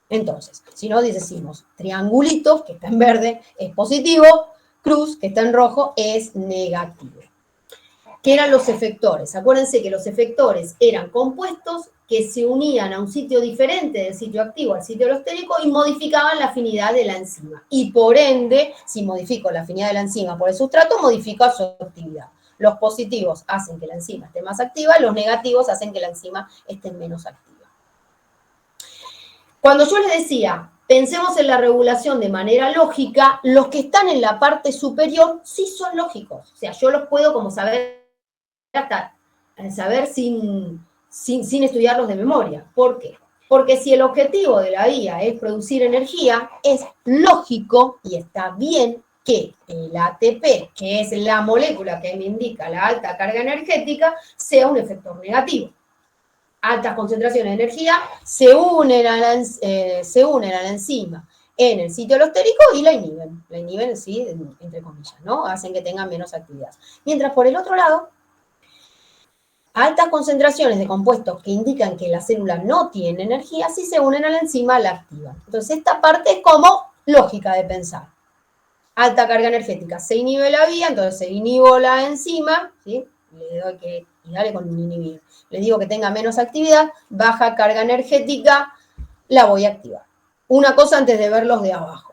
Entonces, si no decimos triangulitos, que está en verde, es positivo, cruz, que está en rojo, es negativo. ¿Qué eran los efectores? Acuérdense que los efectores eran compuestos que se unían a un sitio diferente del sitio activo al sitio alostérico y modificaban la afinidad de la enzima. Y por ende, si modifico la afinidad de la enzima por el sustrato, modifico su actividad. Los positivos hacen que la enzima esté más activa, los negativos hacen que la enzima esté menos activa. Cuando yo les decía, pensemos en la regulación de manera lógica, los que están en la parte superior sí son lógicos. O sea, yo los puedo como saber sin estudiarlos de memoria. ¿Por qué? Porque si el objetivo de la vía es producir energía, es lógico y está bien que el ATP, que es la molécula que me indica la alta carga energética, sea un efector negativo. Altas concentraciones de energía se unen a la enzima en el sitio alostérico y la inhiben, sí, entre comillas, ¿no? Hacen que tengan menos actividad. Mientras por el otro lado, altas concentraciones de compuestos que indican que la célula no tiene energía, si se unen a la enzima, la activan. Entonces, esta parte es como lógica de pensar. Alta carga energética, se inhibe la vía, entonces se inhibo la enzima, ¿sí? Le doy que, y dale con inhibir. Le digo que tenga menos actividad, baja carga energética, la voy a activar. Una cosa antes de verlos de abajo.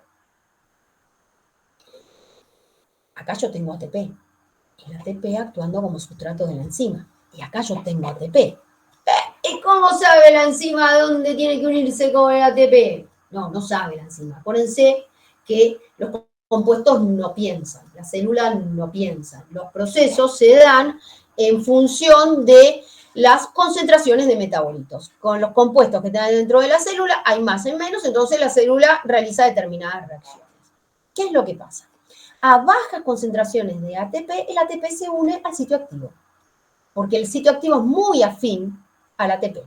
Acá yo tengo ATP. El ATP actuando como sustrato de la enzima. Y acá yo tengo ATP. ¿Y cómo sabe la enzima dónde tiene que unirse con el ATP? No, no sabe la enzima. Acuérdense que los compuestos no piensan, las células no piensan. Los procesos se dan en función de las concentraciones de metabolitos. Con los compuestos que están dentro de la célula hay más y menos, entonces la célula realiza determinadas reacciones. ¿Qué es lo que pasa? A bajas concentraciones de ATP, el ATP se une al sitio activo, porque el sitio activo es muy afín al ATP,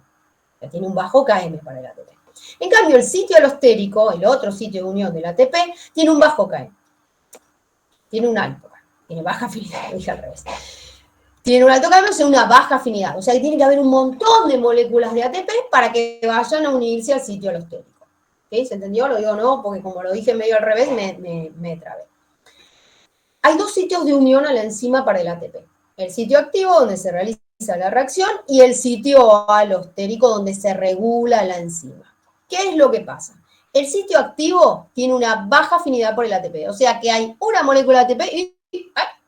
que tiene un bajo Km para el ATP. En cambio, el sitio alostérico, el otro sitio de unión del ATP, tiene un bajo Km. Tiene un alto Km, tiene baja afinidad, lo dije al revés. Tiene un alto Km, o sea, una baja afinidad. O sea, que tiene que haber un montón de moléculas de ATP para que vayan a unirse al sitio alostérico. ¿Okay? ¿Se entendió? Lo digo no, porque como lo dije medio al revés, me trabé. Hay dos sitios de unión a la enzima para el ATP. El sitio activo, donde se realiza la reacción, y el sitio alostérico, donde se regula la enzima. ¿Qué es lo que pasa? El sitio activo tiene una baja afinidad por el ATP, o sea que hay una molécula de ATP y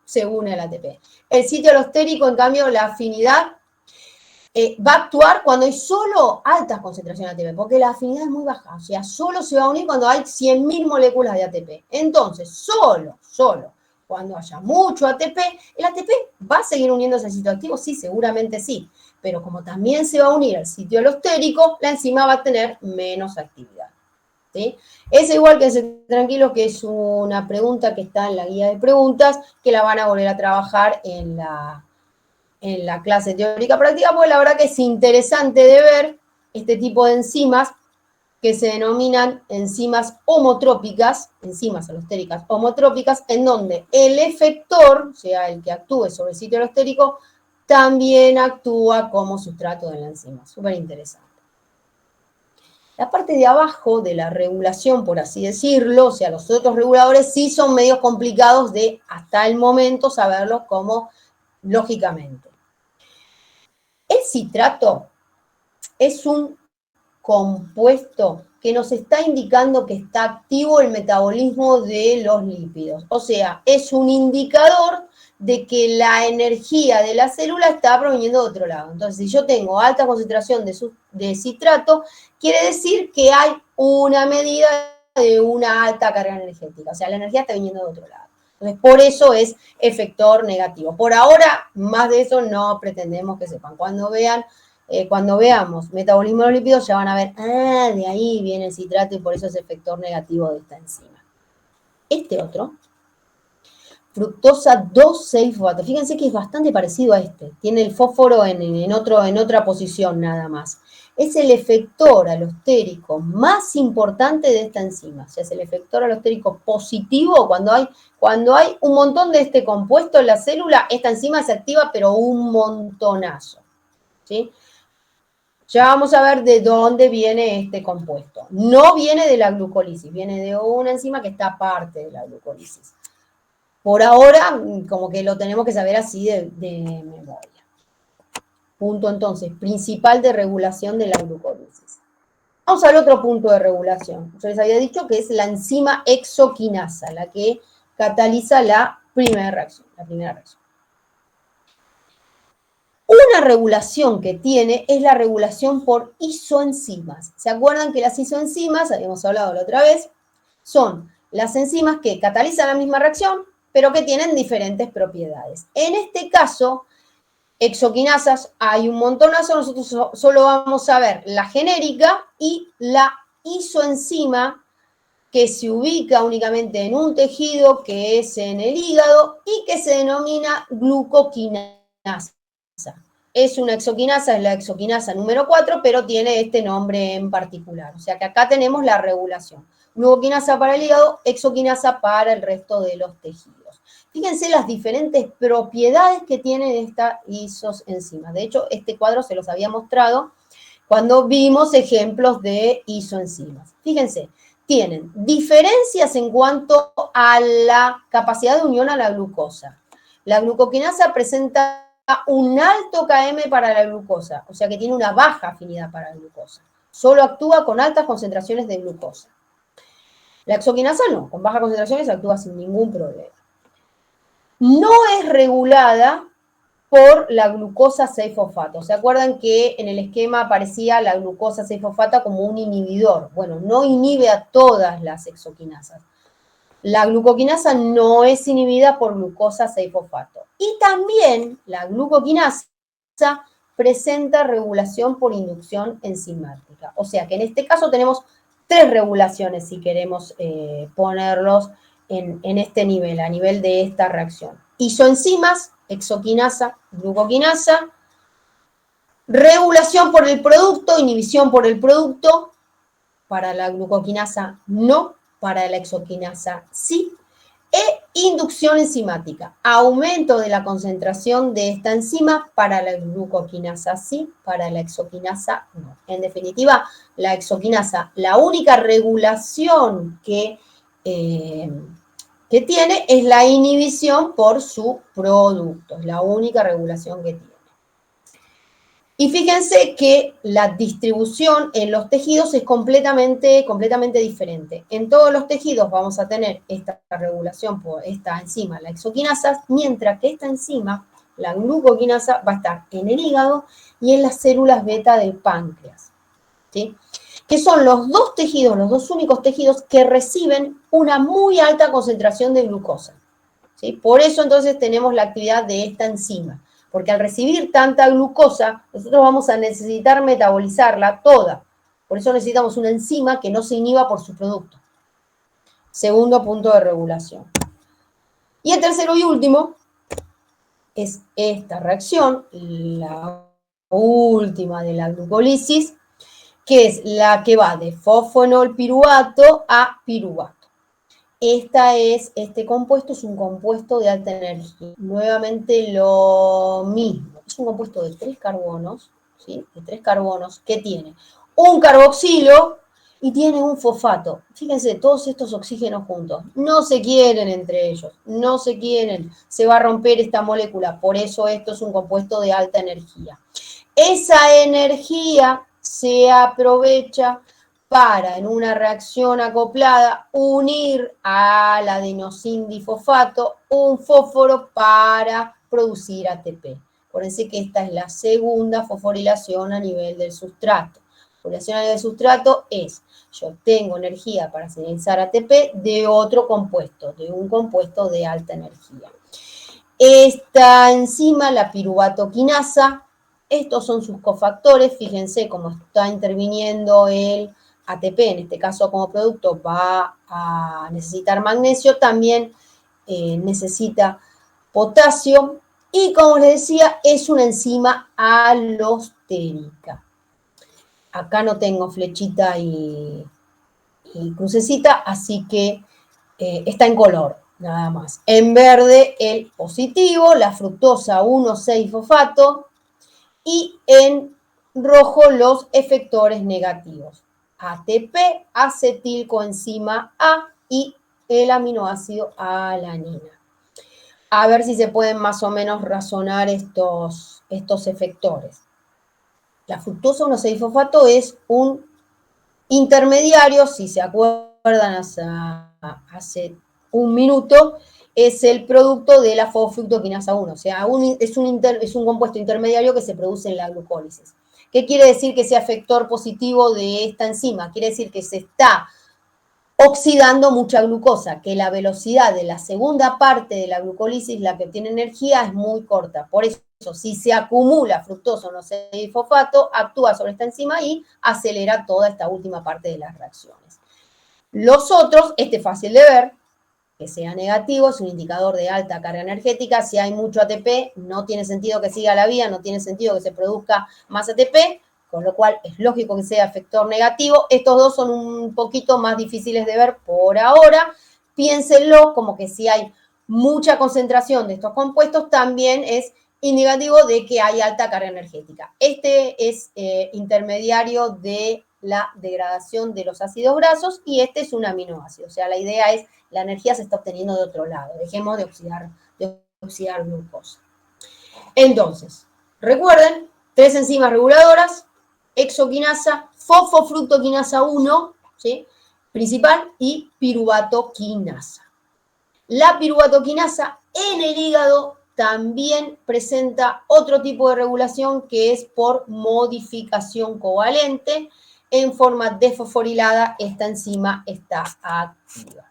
se une al ATP. El sitio alostérico, en cambio, la afinidad va a actuar cuando hay solo altas concentraciones de ATP, porque la afinidad es muy baja, o sea, solo se va a unir cuando hay 100.000 moléculas de ATP. Entonces, solo cuando haya mucho ATP, ¿el ATP va a seguir uniéndose al sitio activo? Sí, seguramente sí, pero como también se va a unir al sitio alostérico, la enzima va a tener menos actividad. ¿Sí? Es igual que tranquilos, que es una pregunta que está en la guía de preguntas, que la van a volver a trabajar en la clase teórica práctica, porque la verdad que es interesante de ver este tipo de enzimas que se denominan enzimas homotrópicas, enzimas alostéricas homotrópicas, en donde el efector, o sea, el que actúe sobre el sitio alostérico, también actúa como sustrato de la enzima. Súper interesante. La parte de abajo de la regulación, por así decirlo, o sea, los otros reguladores sí son medios complicados de, hasta el momento, saberlos como lógicamente. citrato es un compuesto que nos está indicando que está activo el metabolismo de los lípidos. O sea, es un indicador de que la energía de la célula está proveniendo de otro lado. Entonces, si yo tengo alta concentración de citrato, quiere decir que hay una medida de una alta carga energética. O sea, la energía está viniendo de otro lado. Entonces, por eso es efector negativo. Por ahora, más de eso no pretendemos que sepan. Cuando veamos metabolismo de los lípidos, ya van a ver, de ahí viene el citrato y por eso es efector negativo de esta enzima. Este otro, fructosa 2,6-fosfato. Fíjense que es bastante parecido a este. Tiene el fósforo en otra posición nada más. Es el efector alostérico más importante de esta enzima. O sea, es el efector alostérico positivo. Cuando hay un montón de este compuesto en la célula, esta enzima se activa, pero un montonazo. ¿Sí? Ya vamos a ver de dónde viene este compuesto. No viene de la glucólisis, viene de una enzima que está aparte de la glucólisis. Por ahora, como que lo tenemos que saber así de memoria. Punto entonces, principal de regulación de la glucólisis. Vamos al otro punto de regulación. Yo les había dicho que es la enzima hexoquinasa, la que cataliza la primera reacción. Una regulación que tiene es la regulación por isoenzimas. ¿Se acuerdan que las isoenzimas, habíamos hablado la otra vez, son las enzimas que catalizan la misma reacción, pero que tienen diferentes propiedades? En este caso, exoquinasas hay un montonazo, nosotros solo vamos a ver la genérica y la isoenzima que se ubica únicamente en un tejido que es en el hígado y que se denomina glucoquinasa. Es una exoquinasa, es la exoquinasa número 4, pero tiene este nombre en particular. O sea que acá tenemos la regulación. Glucoquinasa para el hígado, exoquinasa para el resto de los tejidos. Fíjense las diferentes propiedades que tienen estas isoenzimas. De hecho, este cuadro se los había mostrado cuando vimos ejemplos de isoenzimas. Fíjense, tienen diferencias en cuanto a la capacidad de unión a la glucosa. La glucoquinasa presenta un alto Km para la glucosa, o sea que tiene una baja afinidad para la glucosa. Solo actúa con altas concentraciones de glucosa. La exoquinasa no, con bajas concentraciones actúa sin ningún problema. No es regulada por la glucosa 6-fosfato. ¿Se acuerdan que en el esquema aparecía la glucosa 6-fosfato como un inhibidor? Bueno, no inhibe a todas las exoquinasas. La glucoquinasa no es inhibida por glucosa 6-fosfato. Y también la glucoquinasa presenta regulación por inducción enzimática. O sea que en este caso tenemos 3 regulaciones si queremos ponerlos en este nivel, a nivel de esta reacción. Isoenzimas, exoquinasa, glucoquinasa, regulación por el producto, inhibición por el producto, para la glucoquinasa no, para la exoquinasa sí, e inducción enzimática, aumento de la concentración de esta enzima para la glucoquinasa sí, para la exoquinasa no. En definitiva, la exoquinasa, la única regulación que tiene es la inhibición por su producto, es la única regulación que tiene. Y fíjense que la distribución en los tejidos es completamente diferente. En todos los tejidos vamos a tener esta regulación por esta enzima, la exoquinasa, mientras que esta enzima, la glucoquinasa, va a estar en el hígado y en las células beta del páncreas, ¿sí? Que son los dos tejidos, los dos únicos tejidos que reciben una muy alta concentración de glucosa, ¿sí? Por eso entonces tenemos la actividad de esta enzima. Porque al recibir tanta glucosa, nosotros vamos a necesitar metabolizarla toda. Por eso necesitamos una enzima que no se inhiba por su producto. Segundo punto de regulación. Y el tercero y último es esta reacción, la última de la glucólisis, que es la que va de fosfonolpiruvato a piruvato. Este compuesto es un compuesto de alta energía. Nuevamente lo mismo. Es un compuesto de 3 carbonos, ¿sí? De 3 carbonos que tiene un carboxilo y tiene un fosfato. Fíjense, todos estos oxígenos juntos. No se quieren entre ellos, no se quieren. Se va a romper esta molécula. Por eso esto es un compuesto de alta energía. Esa energía se aprovecha para, en una reacción acoplada, unir al adenosindifosfato un fósforo para producir ATP. Acuérdense que esta es la segunda fosforilación a nivel del sustrato. Fosforilación a nivel del sustrato es, yo tengo energía para sintetizar ATP de otro compuesto, de un compuesto de alta energía. Esta enzima, la piruvatoquinasa, estos son sus cofactores, fíjense cómo está interviniendo el ATP, en este caso como producto va a necesitar magnesio, también necesita potasio, y como les decía, es una enzima alostérica. Acá no tengo flechita y crucecita, así que está en color, nada más. En verde el positivo, la fructosa 1,6-fosfato, y en rojo los efectores negativos. ATP, acetilcoenzima A y el aminoácido alanina. A ver si se pueden más o menos razonar estos efectores. La fructosa 1,6-fosfato es un intermediario, si se acuerdan hace un minuto, es el producto de la fosfructoquinasa 1, o sea, es un compuesto intermediario que se produce en la glucólisis. ¿Qué quiere decir que sea efector positivo de esta enzima? Quiere decir que se está oxidando mucha glucosa, que la velocidad de la segunda parte de la glucólisis, la que obtiene energía, es muy corta. Por eso, si se acumula fructosa 1,6-fosfato, actúa sobre esta enzima y acelera toda esta última parte de las reacciones. Los otros, este es fácil de ver, que sea negativo, es un indicador de alta carga energética. Si hay mucho ATP, no tiene sentido que siga la vía, no tiene sentido que se produzca más ATP, con lo cual es lógico que sea efector negativo. Estos dos son un poquito más difíciles de ver por ahora. Piénsenlo como que si hay mucha concentración de estos compuestos, también es indicativo de que hay alta carga energética. Este es intermediario de la degradación de los ácidos grasos y este es un aminoácido. O sea, la idea es la energía se está obteniendo de otro lado. Dejemos de oxidar glucosa. Entonces, recuerden, 3 enzimas reguladoras: exoquinasa, fosfofructoquinasa 1, ¿sí?, principal, y piruvatoquinasa. La piruvatoquinasa en el hígado también presenta otro tipo de regulación que es por modificación covalente. En forma desfosforilada, esta enzima está activa.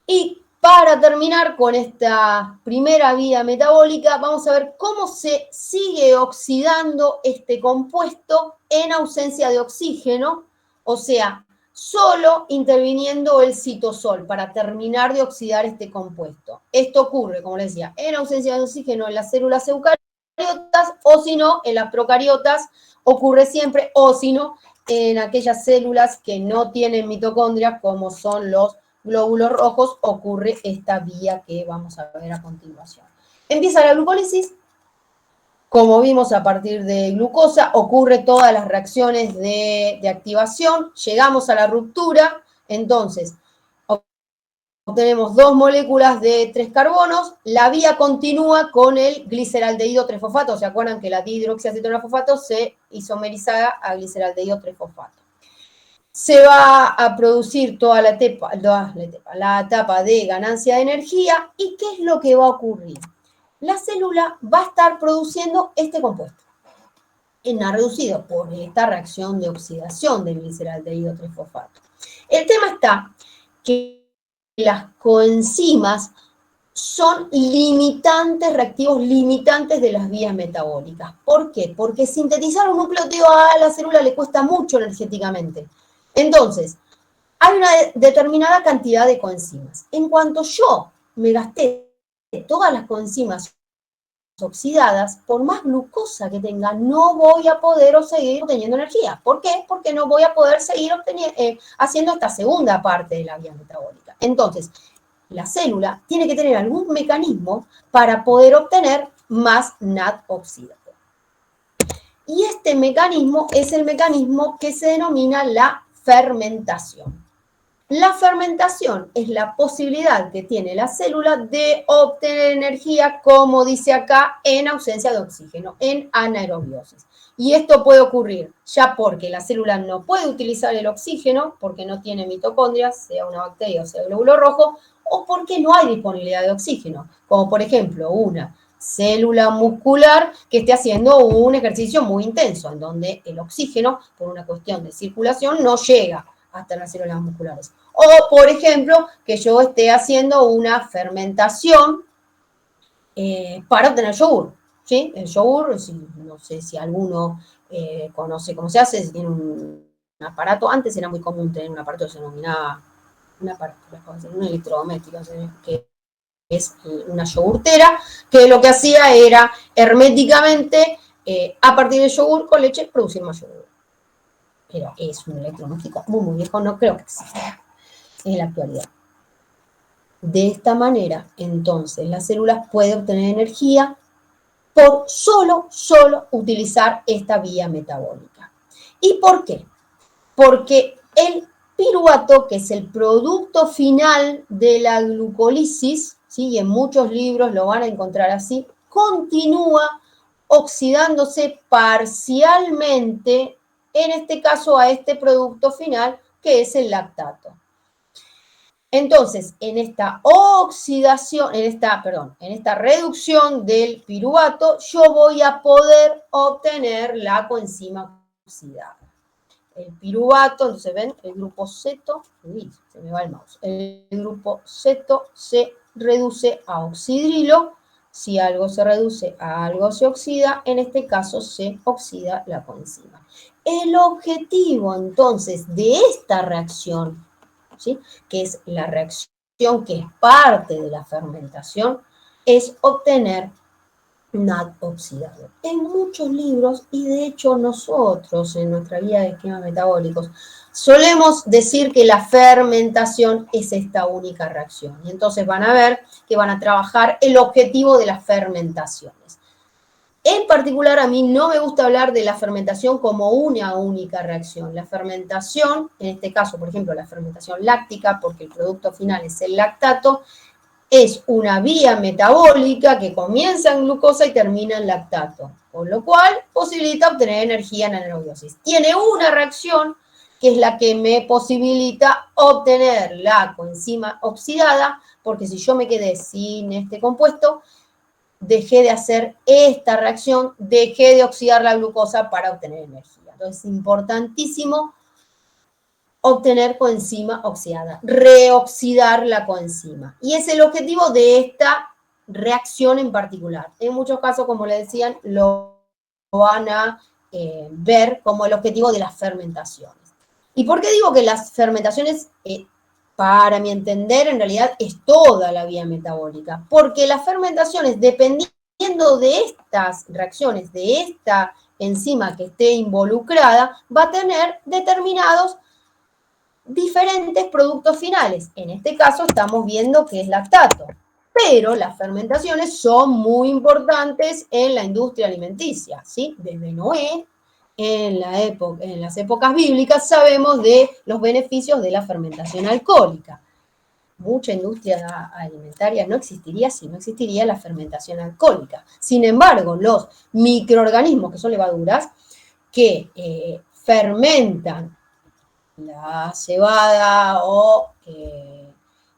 Y para terminar con esta primera vía metabólica, vamos a ver cómo se sigue oxidando este compuesto en ausencia de oxígeno, o sea, solo interviniendo el citosol para terminar de oxidar este compuesto. Esto ocurre, como les decía, en ausencia de oxígeno en las células eucariotas, o si no, en las procariotas ocurre siempre, o si no, en aquellas células que no tienen mitocondrias, como son los glóbulos rojos, ocurre esta vía que vamos a ver a continuación. Empieza la glucólisis. Como vimos, a partir de glucosa ocurre todas las reacciones de activación. Llegamos a la ruptura, entonces obtenemos 2 moléculas de 3 carbonos. La vía continúa con el gliceraldehído 3-fosfato. ¿Se acuerdan que la dihidroxiacetona-fosfato se isomeriza a gliceraldehído 3-fosfato? Se va a producir toda la etapa de ganancia de energía. ¿Y qué es lo que va a ocurrir? La célula va a estar produciendo este compuesto, reducido por esta reacción de oxidación del gliceraldehído 3-fosfato. El tema está que las coenzimas son limitantes, reactivos limitantes de las vías metabólicas. ¿Por qué? Porque sintetizar un nucleótido a la célula le cuesta mucho energéticamente. Entonces, hay una determinada cantidad de coenzimas. En cuanto yo me gasté todas las coenzimas oxidadas, por más glucosa que tenga, no voy a poder seguir obteniendo energía. ¿Por qué? Porque no voy a poder seguir haciendo esta segunda parte de la vía metabólica. Entonces, la célula tiene que tener algún mecanismo para poder obtener más NAD oxidado. Y este mecanismo es el mecanismo que se denomina la fermentación. La fermentación es la posibilidad que tiene la célula de obtener energía, como dice acá, en ausencia de oxígeno, en anaerobiosis. Y esto puede ocurrir ya porque la célula no puede utilizar el oxígeno, porque no tiene mitocondrias, sea una bacteria o sea glóbulo rojo, o porque no hay disponibilidad de oxígeno, como por ejemplo una célula muscular que esté haciendo un ejercicio muy intenso, en donde el oxígeno, por una cuestión de circulación, no llega hasta las células musculares. O, por ejemplo, que yo esté haciendo una fermentación para obtener yogur. ¿Sí? El yogur, no sé si alguno conoce cómo se hace, si tiene un aparato. Antes era muy común tener un aparato que se denominaba un electrodoméstico, que es una yogurtera, que lo que hacía era herméticamente, a partir del yogur con leche, producir más yogur. Pero es un electrodoméstico muy viejo, no creo que exista en la actualidad. De esta manera, entonces, las células pueden obtener energía por solo utilizar esta vía metabólica. ¿Y por qué? Porque el piruvato, que es el producto final de la glucólisis, ¿sí? Y en muchos libros lo van a encontrar así, continúa oxidándose parcialmente, en este caso a este producto final, que es el lactato. Entonces, en esta oxidación, en esta reducción del piruvato, yo voy a poder obtener la coenzima oxidada. El piruvato, entonces ven, el grupo ceto, se me va el mouse, el grupo ceto se reduce a oxidrilo. Si algo se reduce a algo se oxida, en este caso se oxida la coenzima. El objetivo, entonces, de esta reacción, ¿sí?, que es la reacción que es parte de la fermentación, es obtener NAD oxidado. En muchos libros, y de hecho nosotros en nuestra guía de esquemas metabólicos, solemos decir que la fermentación es esta única reacción. Y entonces van a ver que van a trabajar el objetivo de las fermentaciones. En particular, a mí no me gusta hablar de la fermentación como una única reacción. La fermentación, en este caso, por ejemplo, la fermentación láctica, porque el producto final es el lactato, es una vía metabólica que comienza en glucosa y termina en lactato, con lo cual posibilita obtener energía en anaerobiosis. Tiene una reacción que es la que me posibilita obtener la coenzima oxidada, porque si yo me quedé sin este compuesto, dejé de hacer esta reacción, dejé de oxidar la glucosa para obtener energía. Entonces es importantísimo obtener coenzima oxidada, reoxidar la coenzima. Y es el objetivo de esta reacción en particular. En muchos casos, como les decían, lo van a ver como el objetivo de las fermentaciones. ¿Y por qué digo que las fermentaciones, para mi entender, en realidad es toda la vía metabólica? Porque las fermentaciones, dependiendo de estas reacciones, de esta enzima que esté involucrada, va a tener determinados diferentes productos finales. En este caso estamos viendo que es lactato. Pero las fermentaciones son muy importantes en la industria alimenticia, ¿sí? Desde Noé, en las épocas bíblicas, sabemos de los beneficios de la fermentación alcohólica. Mucha industria alimentaria no existiría si no existiría la fermentación alcohólica. Sin embargo, los microorganismos, que son levaduras, que fermentan la cebada o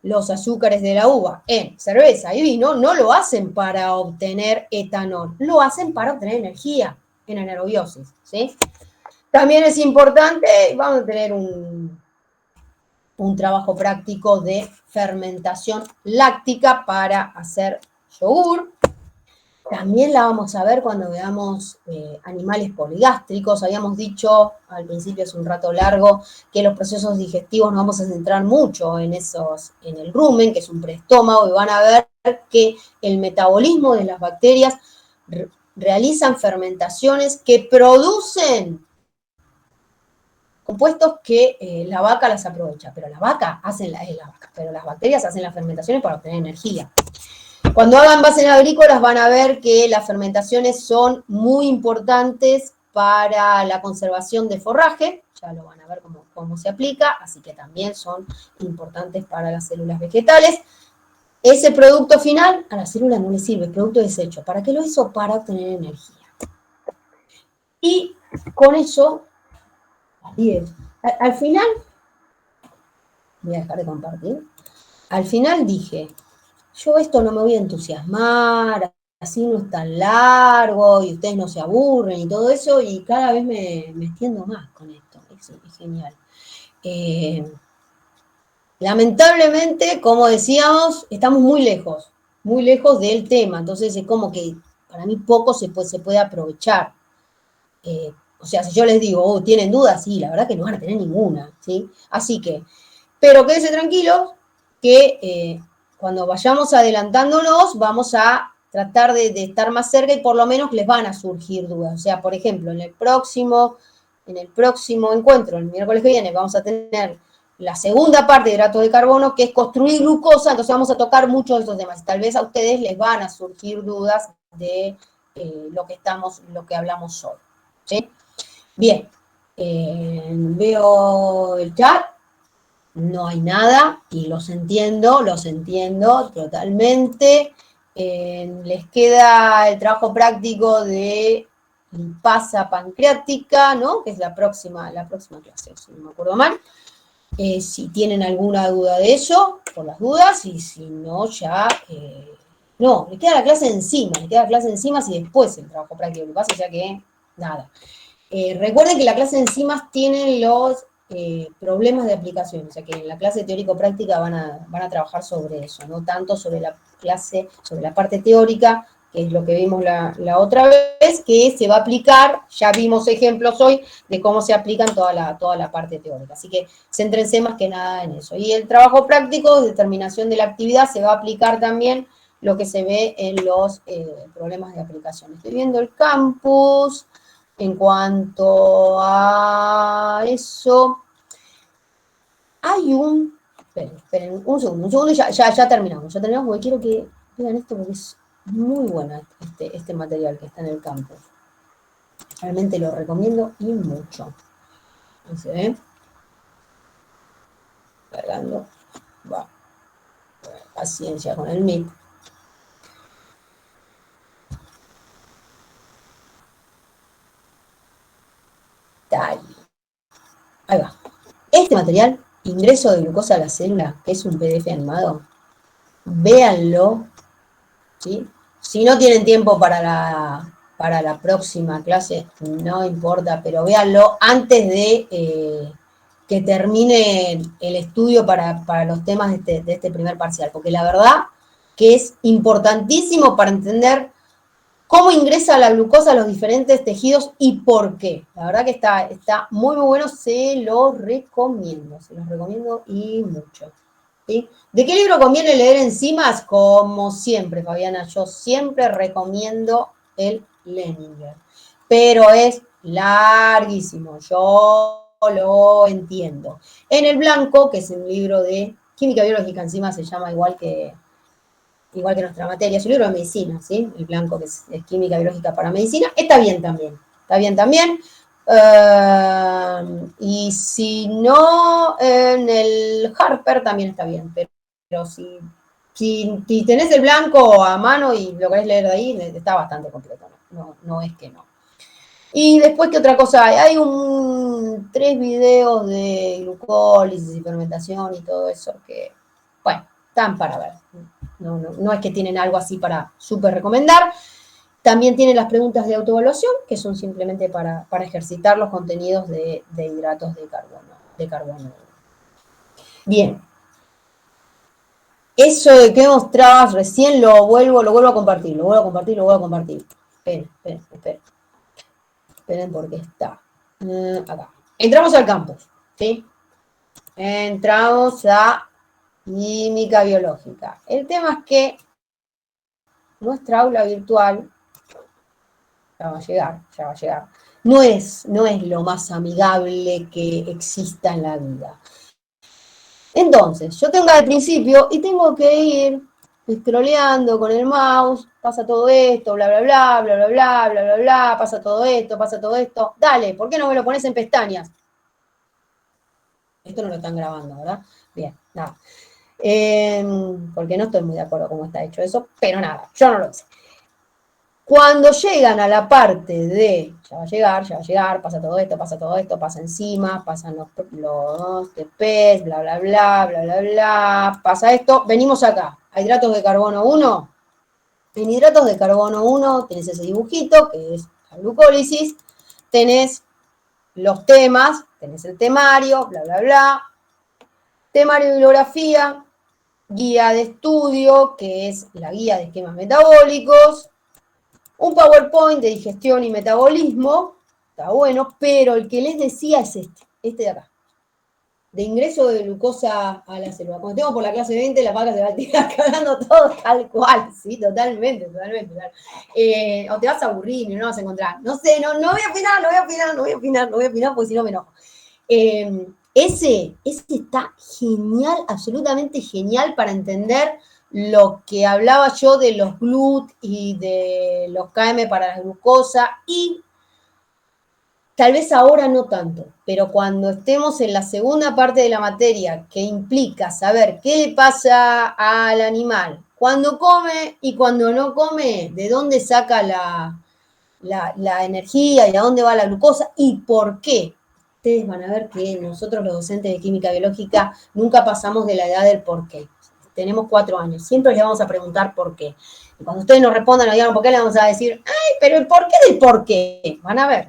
los azúcares de la uva en cerveza y vino, no lo hacen para obtener etanol, lo hacen para obtener energía en anaerobiosis, ¿sí? También es importante, vamos a tener un trabajo práctico de fermentación láctica para hacer yogur. También la vamos a ver cuando veamos animales poligástricos. Habíamos dicho al principio, es un rato largo, que los procesos digestivos nos vamos a centrar mucho en el rumen, que es un preestómago, y van a ver que el metabolismo de las bacterias realizan fermentaciones que producen compuestos que la vaca las aprovecha, pero las bacterias hacen las fermentaciones para obtener energía. Cuando hagan bases agrícolas van a ver que las fermentaciones son muy importantes para la conservación de forraje, ya lo van a ver cómo se aplica, así que también son importantes para las células vegetales. Ese producto final a la célula no le sirve, es producto desecho. ¿Para qué lo hizo? Para obtener energía. Y con eso, al final, voy a dejar de compartir, al final dije, yo esto no me voy a entusiasmar, así no es tan largo, y ustedes no se aburren y todo eso, y cada vez me extiendo más con esto, es genial. Lamentablemente, como decíamos, estamos muy lejos del tema, entonces es como que para mí poco se puede aprovechar. O sea, si yo les digo, ¿tienen dudas? Sí, la verdad que no van a tener ninguna, ¿sí? Así que, pero quédense tranquilos que cuando vayamos adelantándonos vamos a tratar de estar más cerca y por lo menos les van a surgir dudas. O sea, por ejemplo, en el próximo encuentro, el miércoles que viene, vamos a tener la segunda parte de hidratos de carbono, que es construir glucosa, entonces vamos a tocar muchos de estos temas. Tal vez a ustedes les van a surgir dudas de lo que hablamos hoy. ¿Sí? Bien, veo el chat, no hay nada, y los entiendo totalmente. Les queda el trabajo práctico de lipasa pancreática, ¿no? Que es la próxima clase, si no me acuerdo mal. Si tienen alguna duda de eso, por las dudas, y si no, ya... no, les queda la clase encima, si después el trabajo práctico de lipasa, ya que nada. Recuerden que la clase de enzimas tiene los problemas de aplicación, o sea que en la clase teórico-práctica van a trabajar sobre eso, no tanto sobre la parte teórica, que es lo que vimos la otra vez, que se va a aplicar, ya vimos ejemplos hoy de cómo se aplican toda la parte teórica, así que céntrense más que nada en eso. Y el trabajo práctico, determinación de la actividad, se va a aplicar también lo que se ve en los problemas de aplicación. Estoy viendo el campus. En cuanto a eso, hay esperen un segundo y ya terminamos, porque quiero que vean esto porque es muy bueno este material que está en el campus. Realmente lo recomiendo y mucho. ¿Se ve? Cargando. Va. Paciencia con el Meet. Ahí va. Este material, ingreso de glucosa a la célula, que es un PDF animado, véanlo, ¿sí? Si no tienen tiempo para la próxima clase, no importa, pero véanlo antes de que termine el estudio para los temas de este primer parcial, porque la verdad que es importantísimo para entender cómo ingresa la glucosa a los diferentes tejidos y por qué. La verdad que está muy, muy bueno, se los recomiendo y mucho. ¿Sí? ¿De qué libro conviene leer enzimas? Como siempre, Fabiana, yo siempre recomiendo el Leninger, pero es larguísimo, yo lo entiendo. En el blanco, que es un libro de química biológica, encima se llama igual que nuestra materia, es un libro de medicina, ¿sí? El blanco, que es química biológica para medicina, está bien también. Y si no, en el Harper también está bien, pero si tenés el blanco a mano y lo querés leer de ahí, está bastante completo, no es que no. Y después, ¿qué otra cosa hay? Hay 3 videos de glucólisis y fermentación y todo eso que, bueno, están para ver. No es que tienen algo así para súper recomendar. También tienen las preguntas de autoevaluación, que son simplemente para ejercitar los contenidos de hidratos de carbono. Bien. Eso de que mostrabas recién lo vuelvo a compartir. Esperen porque está acá. Entramos al campus, ¿sí? Entramos a química biológica. El tema es que nuestra aula virtual ya va a llegar. No es lo más amigable que exista en la vida. Entonces, yo tengo al principio y tengo que ir scrolleando con el mouse, pasa todo esto, bla, bla, bla, bla, bla, bla, bla, bla, bla, pasa todo esto. Dale, ¿por qué no me lo pones en pestañas? Esto no lo están grabando, ¿verdad? Bien, nada. Porque no estoy muy de acuerdo con cómo está hecho eso, pero nada, yo no lo hice. Cuando llegan a la parte de, ya va a llegar, pasa todo esto, pasa encima, pasan los TPs, bla, bla, bla, bla, bla, bla, pasa esto, venimos acá, a hidratos de carbono 1. En hidratos de carbono 1 tenés ese dibujito, que es la glucólisis, tenés los temas, tenés el temario, bla, bla, bla, temario de bibliografía, guía de estudio, que es la guía de esquemas metabólicos, un PowerPoint de digestión y metabolismo, está bueno, pero el que les decía es este de acá, de ingreso de glucosa a la célula. Cuando estemos por la clase 20, la vaca se va a tirar cagando todo tal cual, sí, totalmente. O te vas a aburrir y no vas a encontrar. No sé, no voy a opinar, porque si no me enojo. Ese está genial, absolutamente genial para entender lo que hablaba yo de los GLUT y de los KM para la glucosa, y tal vez ahora no tanto, pero cuando estemos en la segunda parte de la materia, que implica saber qué le pasa al animal cuando come y cuando no come, de dónde saca la energía y a dónde va la glucosa y por qué. Ustedes van a ver que nosotros los docentes de química biológica nunca pasamos de la edad del por qué. Tenemos 4 años, siempre les vamos a preguntar por qué. Y cuando ustedes nos respondan o digan por qué, les vamos a decir, ay, pero el por qué del por qué. Van a ver.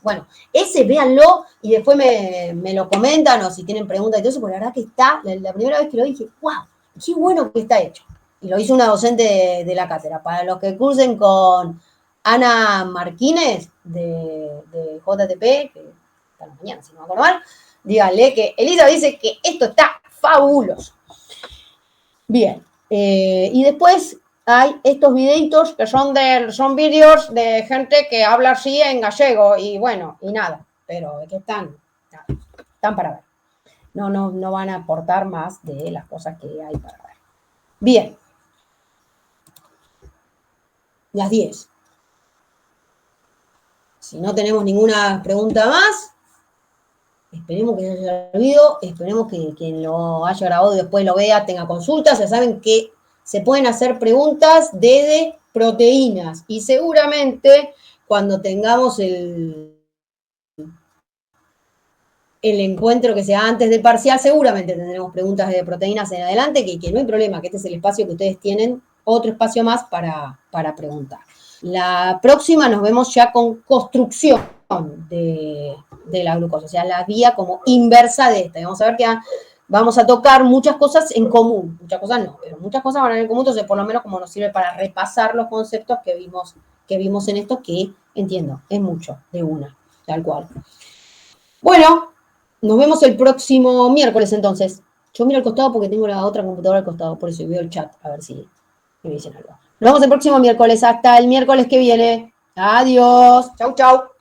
Bueno, ese véanlo y después me lo comentan o si tienen preguntas y todo eso, porque la verdad que está, la primera vez que lo dije, wow, qué bueno que está hecho. Y lo hizo una docente de la cátedra. Para los que cursen con Ana Martínez de JTP, que está en la mañana, si no me acuerdo mal, díganle que Elisa dice que esto está fabuloso. Bien, y después hay estos videitos que son vídeos de gente que habla así en gallego y bueno, y nada, pero que están para ver. No van a aportar más de las cosas que hay para ver. Bien. Las 10. Si no tenemos ninguna pregunta más, esperemos que se haya servido, esperemos que quien lo haya grabado y después lo vea tenga consultas. Ya saben que se pueden hacer preguntas de proteínas y seguramente cuando tengamos el encuentro que sea antes del parcial, seguramente tendremos preguntas de proteínas en adelante, que no hay problema, que este es el espacio que ustedes tienen, otro espacio más para preguntar. La próxima nos vemos ya con construcción de la glucosa, o sea, la vía como inversa de esta. Y vamos a ver que vamos a tocar muchas cosas en común, muchas cosas no, pero muchas cosas van a ir en común, entonces por lo menos como nos sirve para repasar los conceptos que vimos en esto, que entiendo, es mucho, de una, tal cual. Bueno, nos vemos el próximo miércoles entonces. Yo miro al costado porque tengo la otra computadora al costado, por eso veo el chat, a ver si me dicen algo. Nos vemos el próximo miércoles, hasta el miércoles que viene. Adiós. Chau, chau.